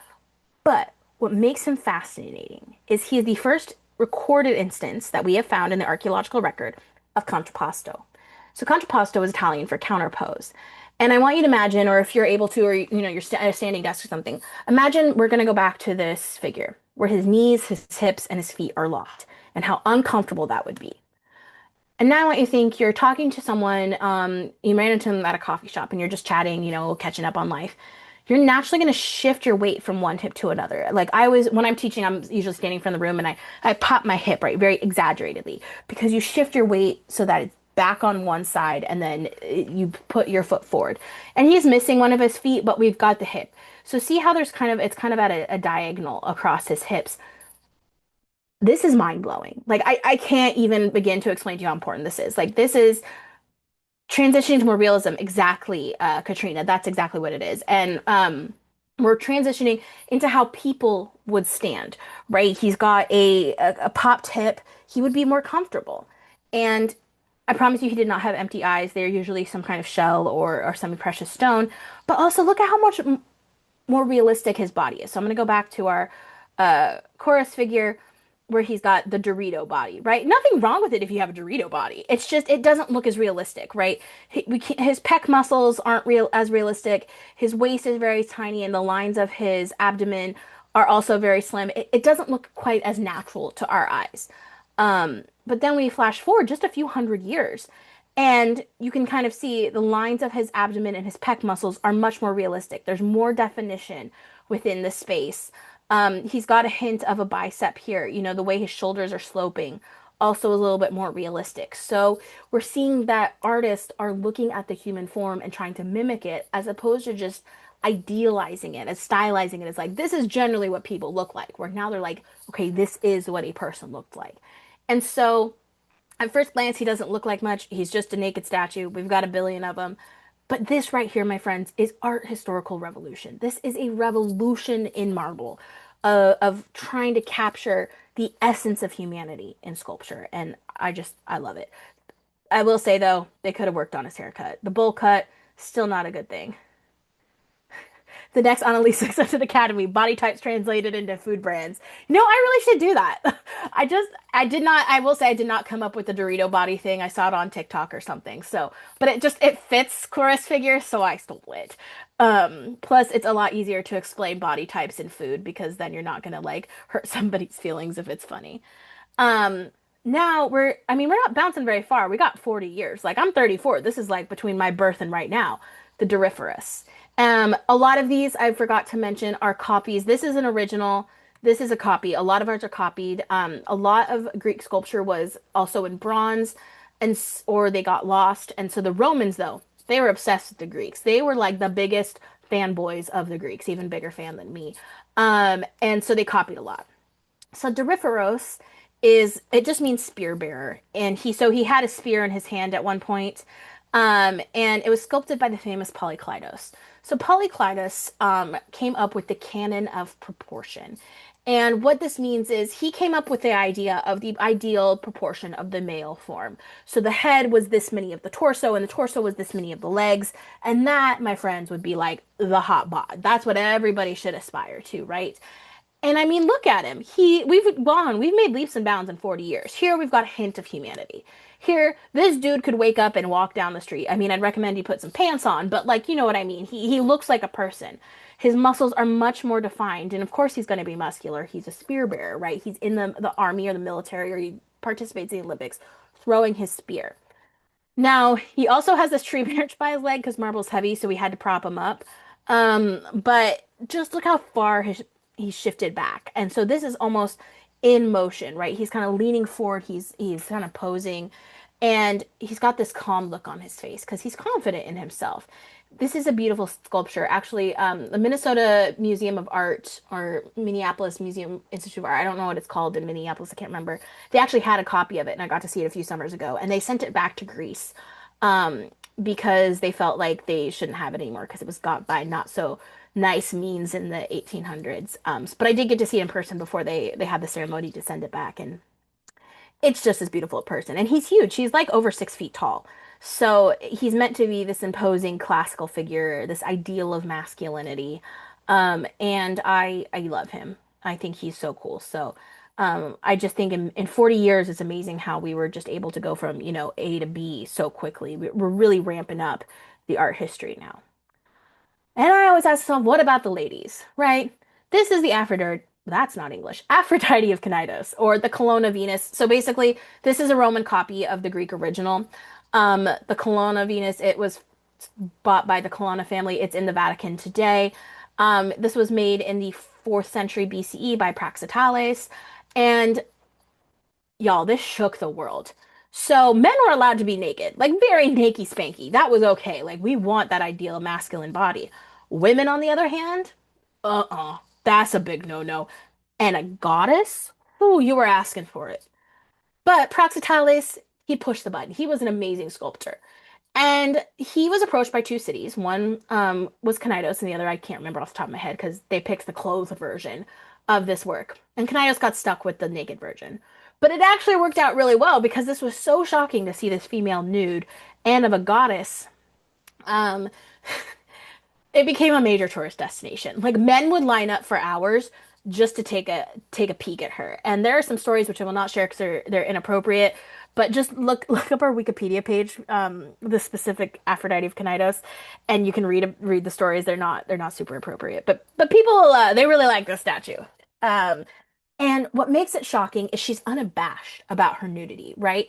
But what makes him fascinating is he is the first recorded instance that we have found in the archaeological record of contrapposto. So contrapposto is Italian for counterpose. And I want you to imagine, or if you're able to, or you're at a standing desk or something, imagine we're going to go back to this figure where his knees, his hips, and his feet are locked, and how uncomfortable that would be. And now I want you to think you're talking to someone, you ran into them at a coffee shop and you're just chatting, catching up on life. You're naturally going to shift your weight from one hip to another. Like I was, when I'm teaching, I'm usually standing from the room and I pop my hip, right, very exaggeratedly, because you shift your weight so that it's back on one side and then you put your foot forward. And he's missing one of his feet, but we've got the hip. So see how it's kind of at a diagonal across his hips. This is mind blowing. Like I can't even begin to explain to you how important this is. Like this is transitioning to more realism. Exactly, Katrina. That's exactly what it is. And we're transitioning into how people would stand, right? He's got a popped hip. He would be more comfortable. And I promise you, he did not have empty eyes. They're usually some kind of shell or semi-precious stone. But also look at how much more realistic his body is. So I'm going to go back to our chorus figure where he's got the Dorito body, right? Nothing wrong with it if you have a Dorito body. It's just it doesn't look as realistic, right? His pec muscles aren't realistic. His waist is very tiny, and the lines of his abdomen are also very slim. It doesn't look quite as natural to our eyes. But then we flash forward just a few hundred years, and you can kind of see the lines of his abdomen and his pec muscles are much more realistic. There's more definition within the space. He's got a hint of a bicep here. The way his shoulders are sloping, also a little bit more realistic. So we're seeing that artists are looking at the human form and trying to mimic it as opposed to just idealizing it, as stylizing it. It's like, this is generally what people look like, where now they're like, okay, this is what a person looked like. And so at first glance, he doesn't look like much. He's just a naked statue. We've got a billion of them. But this right here, my friends, is art historical revolution. This is a revolution in marble of trying to capture the essence of humanity in sculpture. And I love it. I will say though, they could have worked on his haircut. The bowl cut, still not a good thing. The next Analisa accepted Academy, body types translated into food brands. You know, I really should do that. I did not, I will say I did not come up with the Dorito body thing. I saw it on TikTok or something. So, but it fits Cora's figure, so I stole it. Plus it's a lot easier to explain body types in food because then you're not gonna like hurt somebody's feelings if it's funny. Um, Now I mean, we're not bouncing very far. We got 40 years. Like I'm 34. This is like between my birth and right now, the Doryphorus. A lot of these I forgot to mention are copies. This is an original. This is a copy. A lot of ours are copied. A lot of Greek sculpture was also in bronze, or they got lost. And so the Romans, though, they were obsessed with the Greeks. They were like the biggest fanboys of the Greeks, even bigger fan than me. And so they copied a lot. So Doryphoros is it just means spear bearer, and he had a spear in his hand at one point, and it was sculpted by the famous Polykleitos. So Polykleitos came up with the canon of proportion. And what this means is he came up with the idea of the ideal proportion of the male form. So the head was this many of the torso, and the torso was this many of the legs. And that, my friends, would be like the hot bod. That's what everybody should aspire to, right? And I mean, look at him. We've made leaps and bounds in 40 years. Here we've got a hint of humanity. Here, this dude could wake up and walk down the street. I mean, I'd recommend he put some pants on, but like, you know what I mean? He looks like a person. His muscles are much more defined, and of course he's going to be muscular. He's a spear bearer, right? He's in the army or the military, or he participates in the Olympics, throwing his spear. Now, he also has this tree branch by his leg because marble's heavy, so we had to prop him up. But just look how far he's shifted back. And so this is almost in motion, right? He's kind of leaning forward, he's kind of posing, and he's got this calm look on his face because he's confident in himself. This is a beautiful sculpture. Actually, the Minnesota Museum of Art or Minneapolis Museum Institute of Art, I don't know what it's called in Minneapolis, I can't remember. They actually had a copy of it, and I got to see it a few summers ago, and they sent it back to Greece um, because they felt like they shouldn't have it anymore because it was got by not so nice means in the 1800s. But I did get to see it in person before they had the ceremony to send it back, and it's just as beautiful a person. And he's huge. He's like over 6 feet tall. So he's meant to be this imposing classical figure, this ideal of masculinity. And I love him. I think he's so cool. So I just think in 40 years, it's amazing how we were just able to go from, A to B so quickly. We're really ramping up the art history now. And I always ask myself, what about the ladies, right? This is the Aphrodite, that's not English, Aphrodite of Cnidus, or the Colonna Venus. So basically, this is a Roman copy of the Greek original. The Colonna Venus, it was bought by the Colonna family. It's in the Vatican today. This was made in the 4th century BCE by Praxiteles. And y'all, this shook the world. So men were allowed to be naked, like very naked spanky. That was okay. Like we want that ideal masculine body. Women, on the other hand, that's a big no-no. And a goddess? Ooh, you were asking for it. But Praxiteles, he pushed the button. He was an amazing sculptor. And he was approached by two cities. One was Cnidus, and the other I can't remember off the top of my head because they picked the clothes version of this work. And Cnidus got stuck with the naked version. But it actually worked out really well because this was so shocking to see this female nude and of a goddess. Um, it became a major tourist destination. Like men would line up for hours just to take a peek at her. And there are some stories which I will not share because they're inappropriate. But just look up our Wikipedia page, the specific Aphrodite of Cnidus, and you can read the stories. They're not super appropriate, but people they really like this statue. Um, and what makes it shocking is she's unabashed about her nudity, right?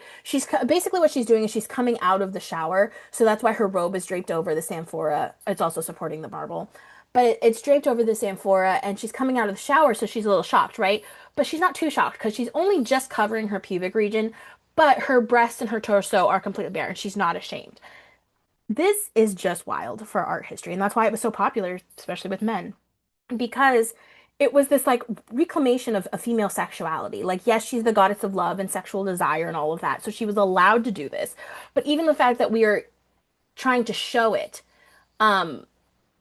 Basically what she's doing is she's coming out of the shower, so that's why her robe is draped over this amphora. It's also supporting the marble, but it's draped over this amphora, and she's coming out of the shower, so she's a little shocked, right? But she's not too shocked because she's only just covering her pubic region, but her breasts and her torso are completely bare, and she's not ashamed. This is just wild for art history, and that's why it was so popular, especially with men because it was this like reclamation of a female sexuality. Like, yes, she's the goddess of love and sexual desire and all of that. So she was allowed to do this. But even the fact that we are trying to show it um,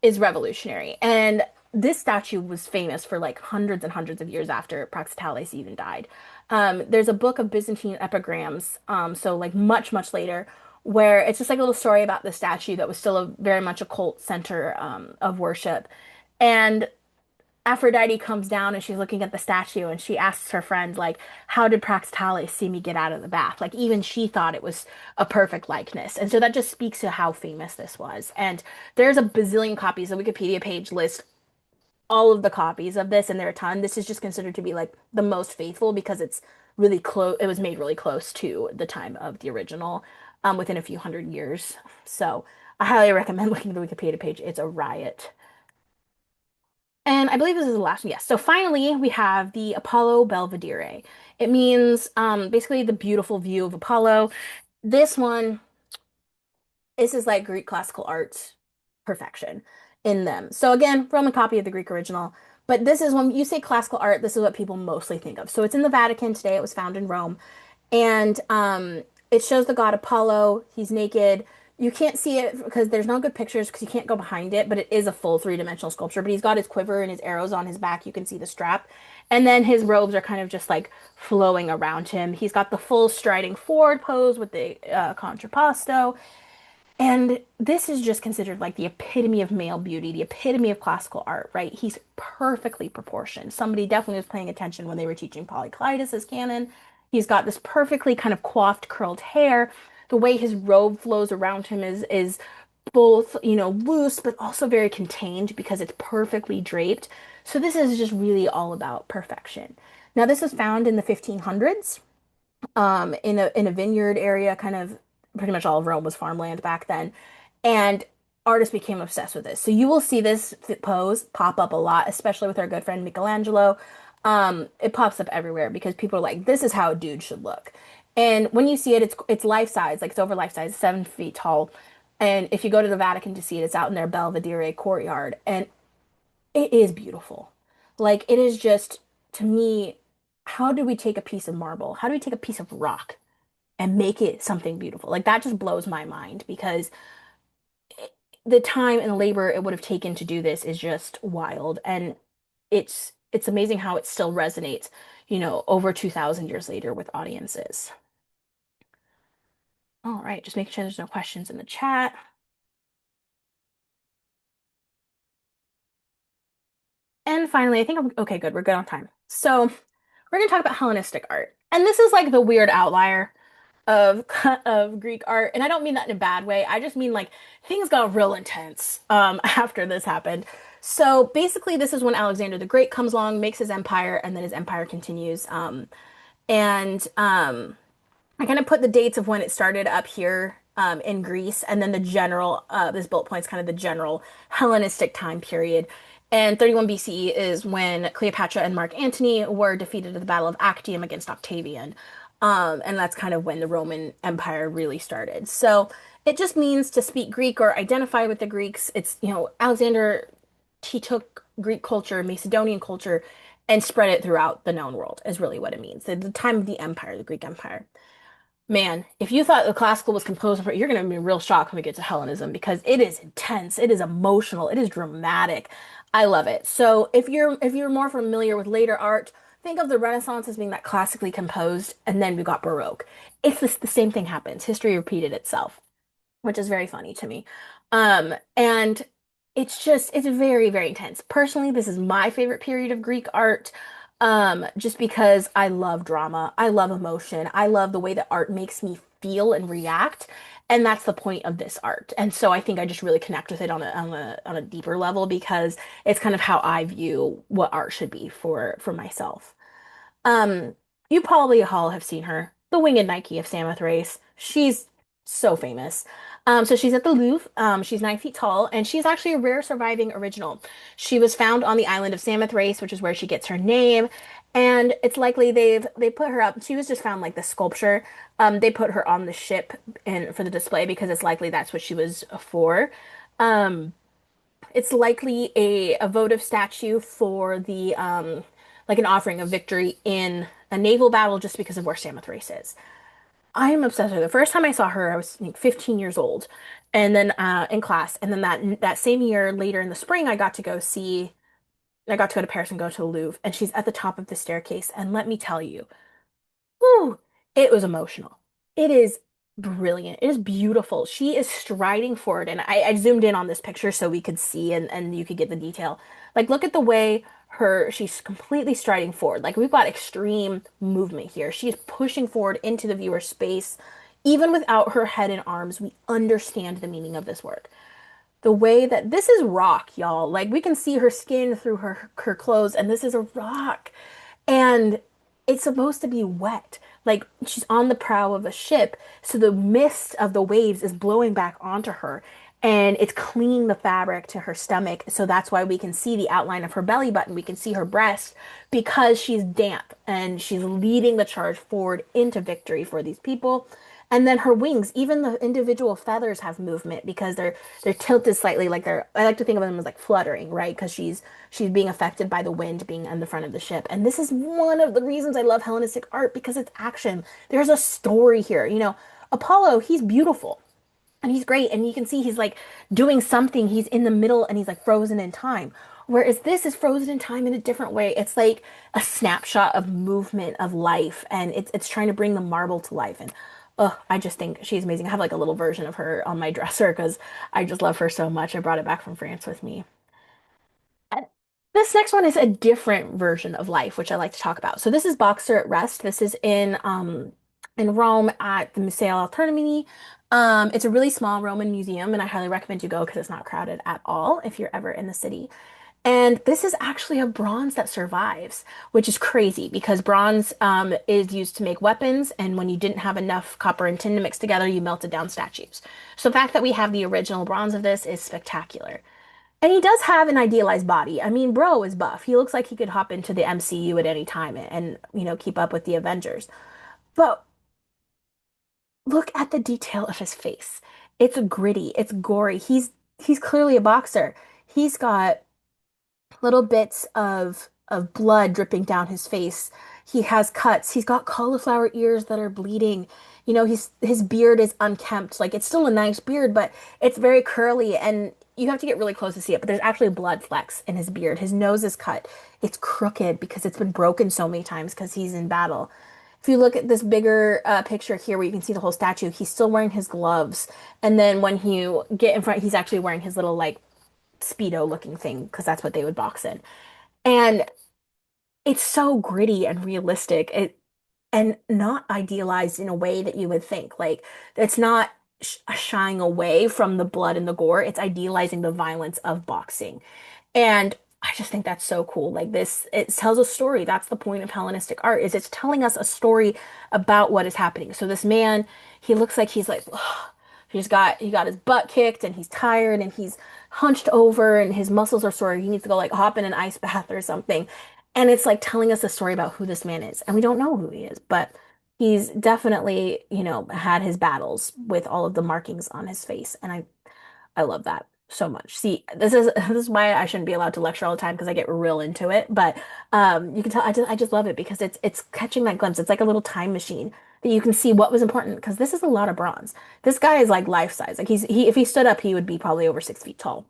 is revolutionary. And this statue was famous for like hundreds and hundreds of years after Praxiteles even died. There's a book of Byzantine epigrams, so like much, much later, where it's just like a little story about the statue that was still very much a cult center of worship. And Aphrodite comes down and she's looking at the statue and she asks her friend, like, how did Praxiteles see me get out of the bath? Like, even she thought it was a perfect likeness. And so that just speaks to how famous this was. And there's a bazillion copies. The Wikipedia page lists all of the copies of this, and there are a ton. This is just considered to be like the most faithful because it's really close. It was made really close to the time of the original, within a few hundred years. So I highly recommend looking at the Wikipedia page. It's a riot. And I believe this is the last one. Yes. So finally, we have the Apollo Belvedere. It means basically the beautiful view of Apollo. This one, this is like Greek classical art perfection in them. So again, Roman copy of the Greek original. But this is when you say classical art, this is what people mostly think of. So it's in the Vatican today. It was found in Rome. And it shows the god Apollo. He's naked. You can't see it because there's no good pictures because you can't go behind it, but it is a full three-dimensional sculpture. But he's got his quiver and his arrows on his back. You can see the strap. And then his robes are kind of just like flowing around him. He's got the full striding forward pose with the contrapposto. And this is just considered like the epitome of male beauty, the epitome of classical art, right? He's perfectly proportioned. Somebody definitely was paying attention when they were teaching Polyclitus as canon. He's got this perfectly kind of coiffed, curled hair. The way his robe flows around him is both, loose, but also very contained because it's perfectly draped. So this is just really all about perfection. Now, this was found in the 1500s in a vineyard area, kind of pretty much all of Rome was farmland back then. And artists became obsessed with this. So you will see this pose pop up a lot, especially with our good friend Michelangelo. It pops up everywhere because people are like, this is how a dude should look. And when you see it, it's life size, like it's over life size, 7 feet tall. And if you go to the Vatican to see it, it's out in their Belvedere courtyard, and it is beautiful. Like it is just to me, how do we take a piece of marble? How do we take a piece of rock and make it something beautiful? Like that just blows my mind because the time and labor it would have taken to do this is just wild. And it's amazing how it still resonates, over 2000 years later with audiences. All right, just making sure there's no questions in the chat. And finally, I think I'm okay, good. We're good on time. So we're gonna talk about Hellenistic art. And this is like the weird outlier of of Greek art, and I don't mean that in a bad way. I just mean like things got real intense after this happened. So basically, this is when Alexander the Great comes along, makes his empire, and then his empire continues. And I kind of put the dates of when it started up here in Greece, and then the general, this bullet point is kind of the general Hellenistic time period. And 31 BCE is when Cleopatra and Mark Antony were defeated at the Battle of Actium against Octavian. And that's kind of when the Roman Empire really started. So it just means to speak Greek or identify with the Greeks. It's, Alexander, he took Greek culture, Macedonian culture, and spread it throughout the known world, is really what it means. At the time of the empire, the Greek Empire. Man, if you thought the classical was composed for, you're going to be real shocked when we get to Hellenism because it is intense, it is emotional, it is dramatic. I love it. So if you're more familiar with later art, think of the Renaissance as being that classically composed, and then we got Baroque. It's the same thing happens. History repeated itself, which is very funny to me. And it's very, very intense. Personally, this is my favorite period of Greek art. Just because I love drama, I love emotion, I love the way that art makes me feel and react, and that's the point of this art. And so I think I just really connect with it on a deeper level because it's kind of how I view what art should be for myself. Um, you probably all have seen her, the winged Nike of Samothrace. She's so famous. So she's at the Louvre. She's 9 feet tall, and she's actually a rare surviving original. She was found on the island of Samothrace, which is where she gets her name. And it's likely they put her up. She was just found like the sculpture. They put her on the ship and for the display because it's likely that's what she was for. Um, it's likely a votive statue for the like an offering of victory in a naval battle just because of where Samothrace is. I am obsessed with her. The first time I saw her, I was like 15 years old, and then in class, and then that same year, later in the spring, I got to go see. I got to go to Paris and go to the Louvre, and she's at the top of the staircase. And let me tell you, whew, it was emotional. It is brilliant. It is beautiful. She is striding forward, and I zoomed in on this picture so we could see and you could get the detail. Like, look at the way she's completely striding forward. Like, we've got extreme movement here. She is pushing forward into the viewer space. Even without her head and arms, we understand the meaning of this work. The way that this is rock, y'all. Like, we can see her skin through her clothes, and this is a rock. And it's supposed to be wet. Like she's on the prow of a ship, so the mist of the waves is blowing back onto her and it's clinging the fabric to her stomach. So that's why we can see the outline of her belly button. We can see her breast because she's damp and she's leading the charge forward into victory for these people. And then her wings, even the individual feathers have movement because they're tilted slightly, like they're I like to think of them as like fluttering, right? Because she's being affected by the wind being on the front of the ship. And this is one of the reasons I love Hellenistic art because it's action. There's a story here. Apollo, he's beautiful and he's great and you can see he's like doing something. He's in the middle and he's like frozen in time. Whereas this is frozen in time in a different way. It's like a snapshot of movement of life and it's trying to bring the marble to life and I just think she's amazing. I have like a little version of her on my dresser because I just love her so much. I brought it back from France with me. And this next one is a different version of life, which I like to talk about. So this is Boxer at Rest. This is in Rome at the Museo al Termini. It's a really small Roman museum, and I highly recommend you go because it's not crowded at all if you're ever in the city. And this is actually a bronze that survives, which is crazy because bronze is used to make weapons, and when you didn't have enough copper and tin to mix together, you melted down statues. So the fact that we have the original bronze of this is spectacular. And he does have an idealized body. I mean, bro is buff. He looks like he could hop into the MCU at any time and keep up with the Avengers. But look at the detail of his face. It's gritty, it's gory. He's clearly a boxer. He's got little bits of blood dripping down his face. He has cuts. He's got cauliflower ears that are bleeding. His beard is unkempt. Like it's still a nice beard, but it's very curly and you have to get really close to see it, but there's actually blood flecks in his beard. His nose is cut. It's crooked because it's been broken so many times because he's in battle. If you look at this bigger picture here where you can see the whole statue, he's still wearing his gloves. And then when you get in front, he's actually wearing his little like Speedo looking thing because that's what they would box in. And it's so gritty and realistic. And not idealized in a way that you would think. Like it's not shying away from the blood and the gore. It's idealizing the violence of boxing. And I just think that's so cool. Like this, it tells a story. That's the point of Hellenistic art, is it's telling us a story about what is happening. So this man, he looks like he's like, he got his butt kicked and he's tired and he's hunched over and his muscles are sore. He needs to go like hop in an ice bath or something. And it's like telling us a story about who this man is. And we don't know who he is, but he's definitely, had his battles with all of the markings on his face. And I love that so much. See, this is why I shouldn't be allowed to lecture all the time because I get real into it. But you can tell I just love it because it's catching that glimpse. It's like a little time machine that you can see what was important because this is a lot of bronze. This guy is like life size. Like if he stood up, he would be probably over 6 feet tall.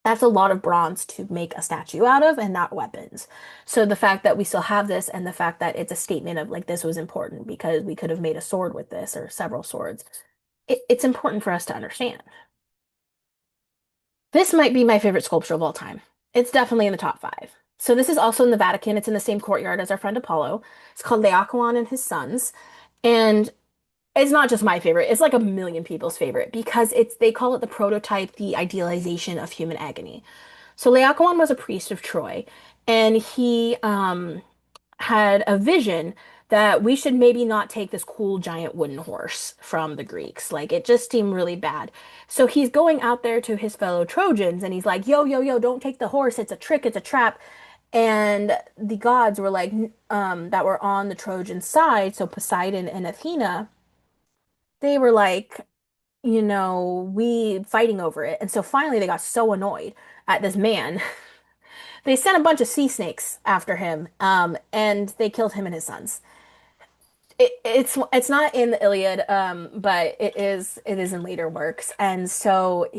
That's a lot of bronze to make a statue out of and not weapons. So the fact that we still have this and the fact that it's a statement of like this was important because we could have made a sword with this or several swords. It's important for us to understand. This might be my favorite sculpture of all time. It's definitely in the top five. So this is also in the Vatican. It's in the same courtyard as our friend Apollo. It's called Laocoon and His Sons. And it's not just my favorite. It's like a million people's favorite because they call it the prototype, the idealization of human agony. So Laocoon was a priest of Troy, and he had a vision that we should maybe not take this cool giant wooden horse from the Greeks. Like it just seemed really bad. So he's going out there to his fellow Trojans and he's like, yo, yo, yo, don't take the horse. It's a trick, it's a trap. And the gods were like, that were on the Trojan side, so Poseidon and Athena, they were like, we fighting over it. And so finally they got so annoyed at this man they sent a bunch of sea snakes after him, and they killed him and his sons. It's not in the Iliad, but it is in later works, and so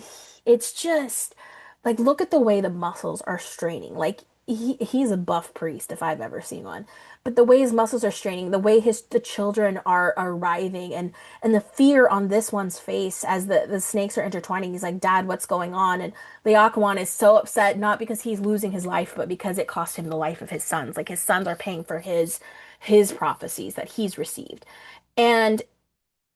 it's just like look at the way the muscles are straining. Like he's a buff priest if I've ever seen one. But the way his muscles are straining, the way his the children are writhing, and the fear on this one's face as the snakes are intertwining. He's like, Dad, what's going on? And Laocoon is so upset, not because he's losing his life, but because it cost him the life of his sons. Like his sons are paying for his prophecies that he's received. And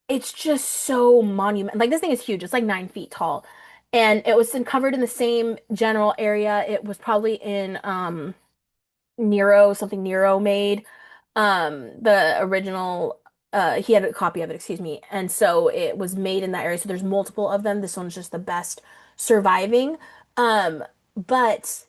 it's just so monumental. Like this thing is huge. It's like 9 feet tall. And it was covered in the same general area. It was probably in Nero, something Nero made. The original, he had a copy of it, excuse me. And so it was made in that area. So there's multiple of them. This one's just the best surviving. But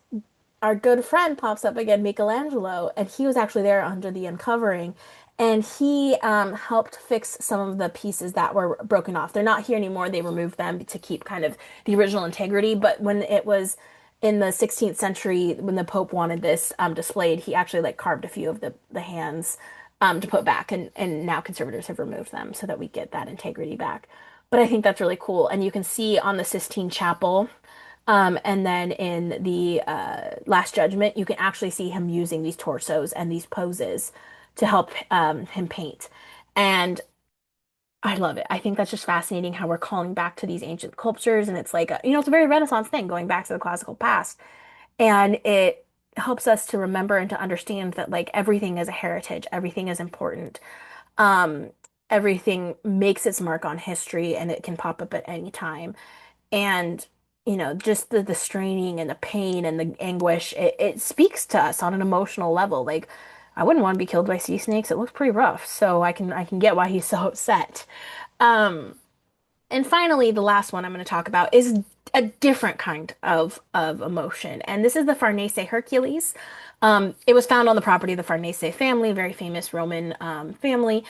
our good friend pops up again, Michelangelo, and he was actually there under the uncovering. And he helped fix some of the pieces that were broken off. They're not here anymore. They removed them to keep kind of the original integrity. But when it was in the 16th century, when the Pope wanted this displayed, he actually like carved a few of the hands to put back. And now conservators have removed them so that we get that integrity back. But I think that's really cool. And you can see on the Sistine Chapel. And then in the Last Judgment, you can actually see him using these torsos and these poses to help him paint. And I love it. I think that's just fascinating how we're calling back to these ancient sculptures. And it's like, it's a very Renaissance thing going back to the classical past. And it helps us to remember and to understand that like everything is a heritage, everything is important. Um, Everything makes its mark on history and it can pop up at any time. And just the straining and the pain and the anguish, it speaks to us on an emotional level. Like I wouldn't want to be killed by sea snakes. It looks pretty rough, so I can get why he's so upset. um and finally, the last one I'm going to talk about is a different kind of emotion, and this is the Farnese Hercules. It was found on the property of the Farnese family, very famous Roman family.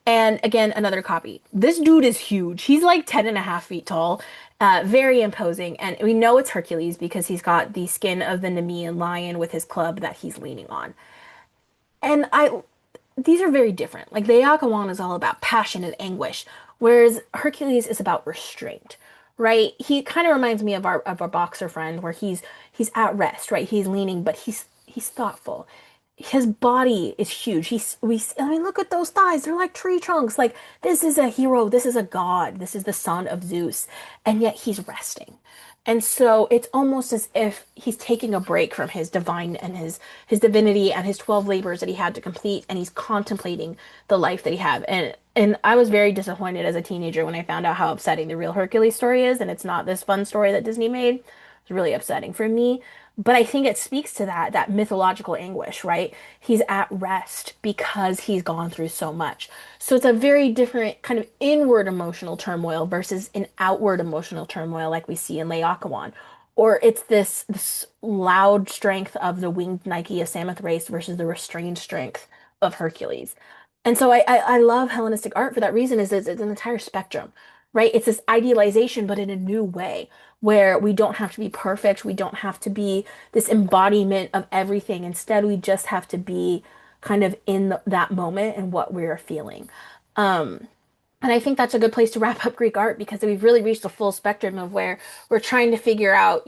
And again, another copy. This dude is huge. He's like 10.5 feet tall, very imposing. And we know it's Hercules because he's got the skin of the Nemean lion with his club that he's leaning on. And these are very different. Like the Laocoon is all about passion and anguish, whereas Hercules is about restraint, right? He kind of reminds me of our boxer friend, where he's at rest, right? He's leaning, but he's thoughtful. His body is huge. I mean, look at those thighs. They're like tree trunks. Like this is a hero. This is a god. This is the son of Zeus, and yet he's resting. And so it's almost as if he's taking a break from his divine and his divinity and his 12 labors that he had to complete, and he's contemplating the life that he had. And I was very disappointed as a teenager when I found out how upsetting the real Hercules story is, and it's not this fun story that Disney made. It's really upsetting for me. But I think it speaks to that mythological anguish, right? He's at rest because he's gone through so much. So it's a very different kind of inward emotional turmoil versus an outward emotional turmoil like we see in Laocoon. Or it's this loud strength of the winged Nike of Samothrace versus the restrained strength of Hercules. And so I love Hellenistic art for that reason, is it's an entire spectrum, right? It's this idealization, but in a new way, where we don't have to be perfect. We don't have to be this embodiment of everything. Instead, we just have to be kind of in that moment and what we're feeling. Um, and I think that's a good place to wrap up Greek art, because we've really reached the full spectrum of where we're trying to figure out,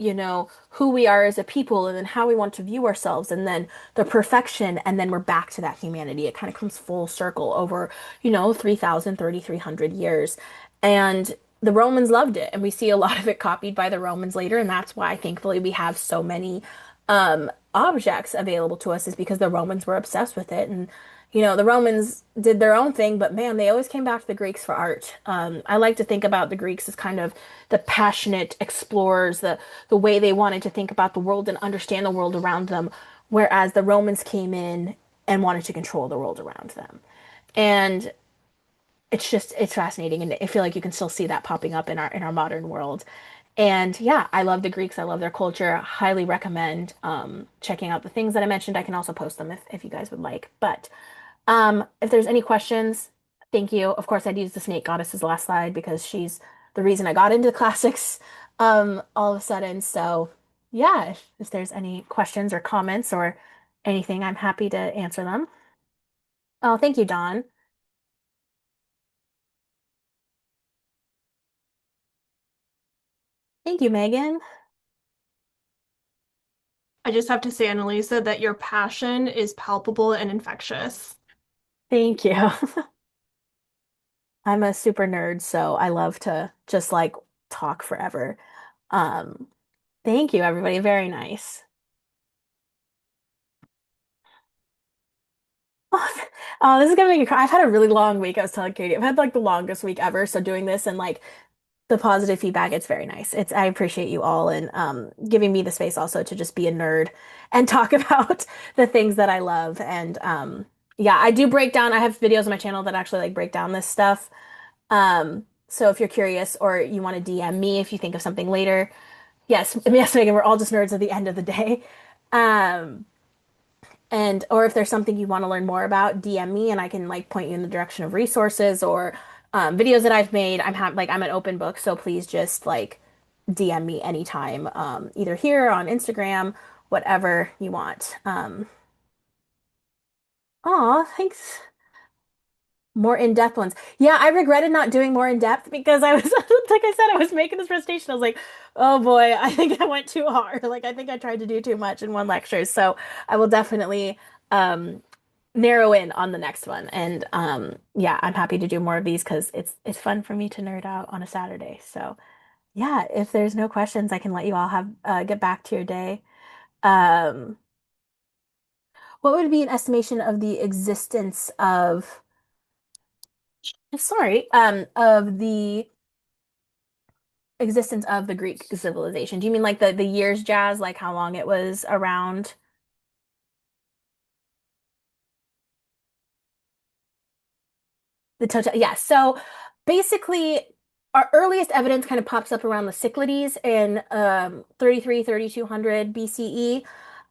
who we are as a people, and then how we want to view ourselves, and then the perfection, and then we're back to that humanity. It kind of comes full circle over, 3,000, 3,300 years. And the Romans loved it, and we see a lot of it copied by the Romans later, and that's why thankfully we have so many objects available to us, is because the Romans were obsessed with it. And the Romans did their own thing, but man, they always came back to the Greeks for art. I like to think about the Greeks as kind of the passionate explorers, the way they wanted to think about the world and understand the world around them, whereas the Romans came in and wanted to control the world around them. And it's fascinating, and I feel like you can still see that popping up in our modern world. And yeah, I love the Greeks. I love their culture. Highly recommend checking out the things that I mentioned. I can also post them if you guys would like. But if there's any questions, thank you. Of course, I'd use the snake goddess as the last slide because she's the reason I got into the classics all of a sudden. So yeah, if there's any questions or comments or anything, I'm happy to answer them. Oh, thank you, Dawn. Thank you, Megan. I just have to say, Annalisa, that your passion is palpable and infectious. Thank you. I'm a super nerd, so I love to just like talk forever. Um, Thank you, everybody. Very nice. Oh, this is gonna make me cry. I've had a really long week. I was telling Katie, I've had like the longest week ever. So doing this and like the positive feedback, it's very nice. It's I appreciate you all and giving me the space also to just be a nerd and talk about the things that I love. And yeah, I do break down. I have videos on my channel that actually like break down this stuff. So if you're curious or you want to DM me if you think of something later, yes, Megan, we're all just nerds at the end of the day. Um, and or if there's something you want to learn more about, DM me and I can like point you in the direction of resources or videos that I've made. I'm an open book, so please just like DM me anytime, either here on Instagram, whatever you want. Aw, thanks. More in-depth ones. Yeah, I regretted not doing more in-depth because I was, like I said, I was making this presentation. I was like, oh boy, I think I went too hard. Like, I think I tried to do too much in one lecture. So I will definitely um, narrow in on the next one. And yeah, I'm happy to do more of these because it's fun for me to nerd out on a Saturday. So yeah, if there's no questions, I can let you all have get back to your day. Um, what would be an estimation of the existence of, sorry, of the existence of the Greek civilization? Do you mean like the years jazz, like how long it was around? The total, yeah. So basically, our earliest evidence kind of pops up around the Cyclades in 33, 3200 BCE.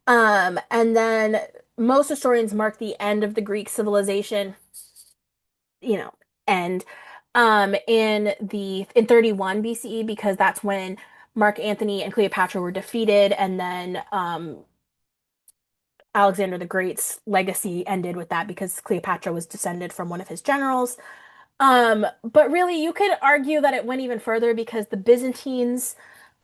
And then most historians mark the end of the Greek civilization, you know, end in 31 BCE because that's when Mark Antony and Cleopatra were defeated, and then Alexander the Great's legacy ended with that because Cleopatra was descended from one of his generals. But really, you could argue that it went even further because the Byzantines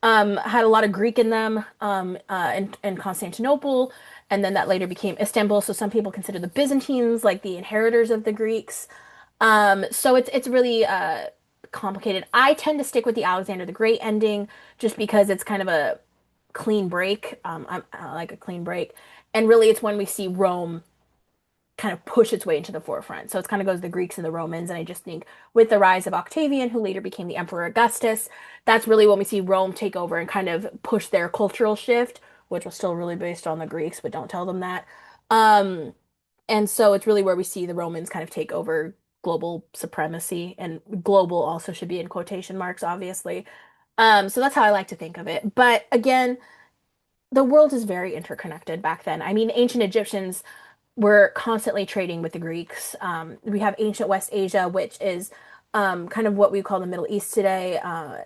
had a lot of Greek in them in Constantinople, and then that later became Istanbul. So some people consider the Byzantines like the inheritors of the Greeks. So it's really complicated. I tend to stick with the Alexander the Great ending just because it's kind of a clean break. I like a clean break, and really, it's when we see Rome kind of push its way into the forefront. So it kind of goes the Greeks and the Romans. And I just think with the rise of Octavian, who later became the Emperor Augustus, that's really when we see Rome take over and kind of push their cultural shift, which was still really based on the Greeks, but don't tell them that. Um, and so it's really where we see the Romans kind of take over global supremacy, and global also should be in quotation marks, obviously. So that's how I like to think of it. But again, the world is very interconnected back then. I mean, ancient Egyptians were constantly trading with the Greeks. We have ancient West Asia, which is kind of what we call the Middle East today.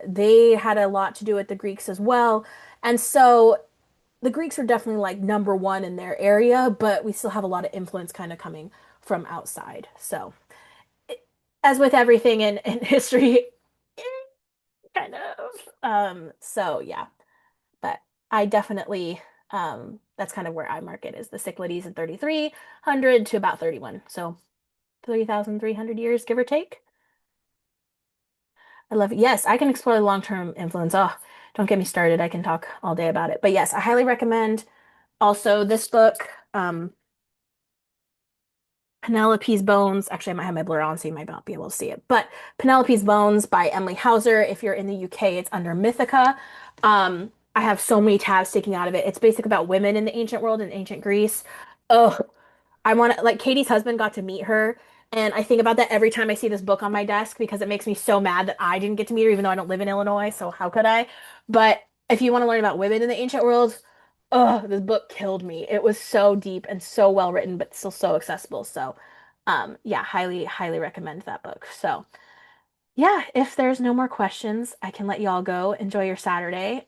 They had a lot to do with the Greeks as well. And so the Greeks are definitely like number one in their area, but we still have a lot of influence kind of coming from outside. So, as with everything in history, kind of. So yeah, but I definitely that's kind of where I mark it is the Cyclades in 3300 to about 31. So 3,300 years, give or take. I love it. Yes, I can explore the long-term influence. Oh, don't get me started. I can talk all day about it. But yes, I highly recommend also this book, Penelope's Bones. Actually, I might have my blur on, so you might not be able to see it. But Penelope's Bones by Emily Hauser. If you're in the UK, it's under Mythica. I have so many tabs sticking out of it. It's basically about women in the ancient world in ancient Greece. Oh, I want to, like, Katie's husband got to meet her. And I think about that every time I see this book on my desk because it makes me so mad that I didn't get to meet her, even though I don't live in Illinois. So how could I? But if you want to learn about women in the ancient world, oh, this book killed me. It was so deep and so well written, but still so accessible. So, yeah, highly, highly recommend that book. So, yeah, if there's no more questions, I can let you all go. Enjoy your Saturday.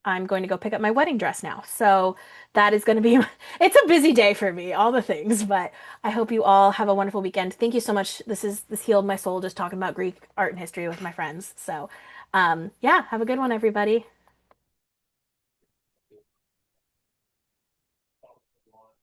I'm going to go pick up my wedding dress now. So that is going to be, it's a busy day for me, all the things, but I hope you all have a wonderful weekend. Thank you so much. This healed my soul just talking about Greek art and history with my friends. So, yeah, have a good one, everybody.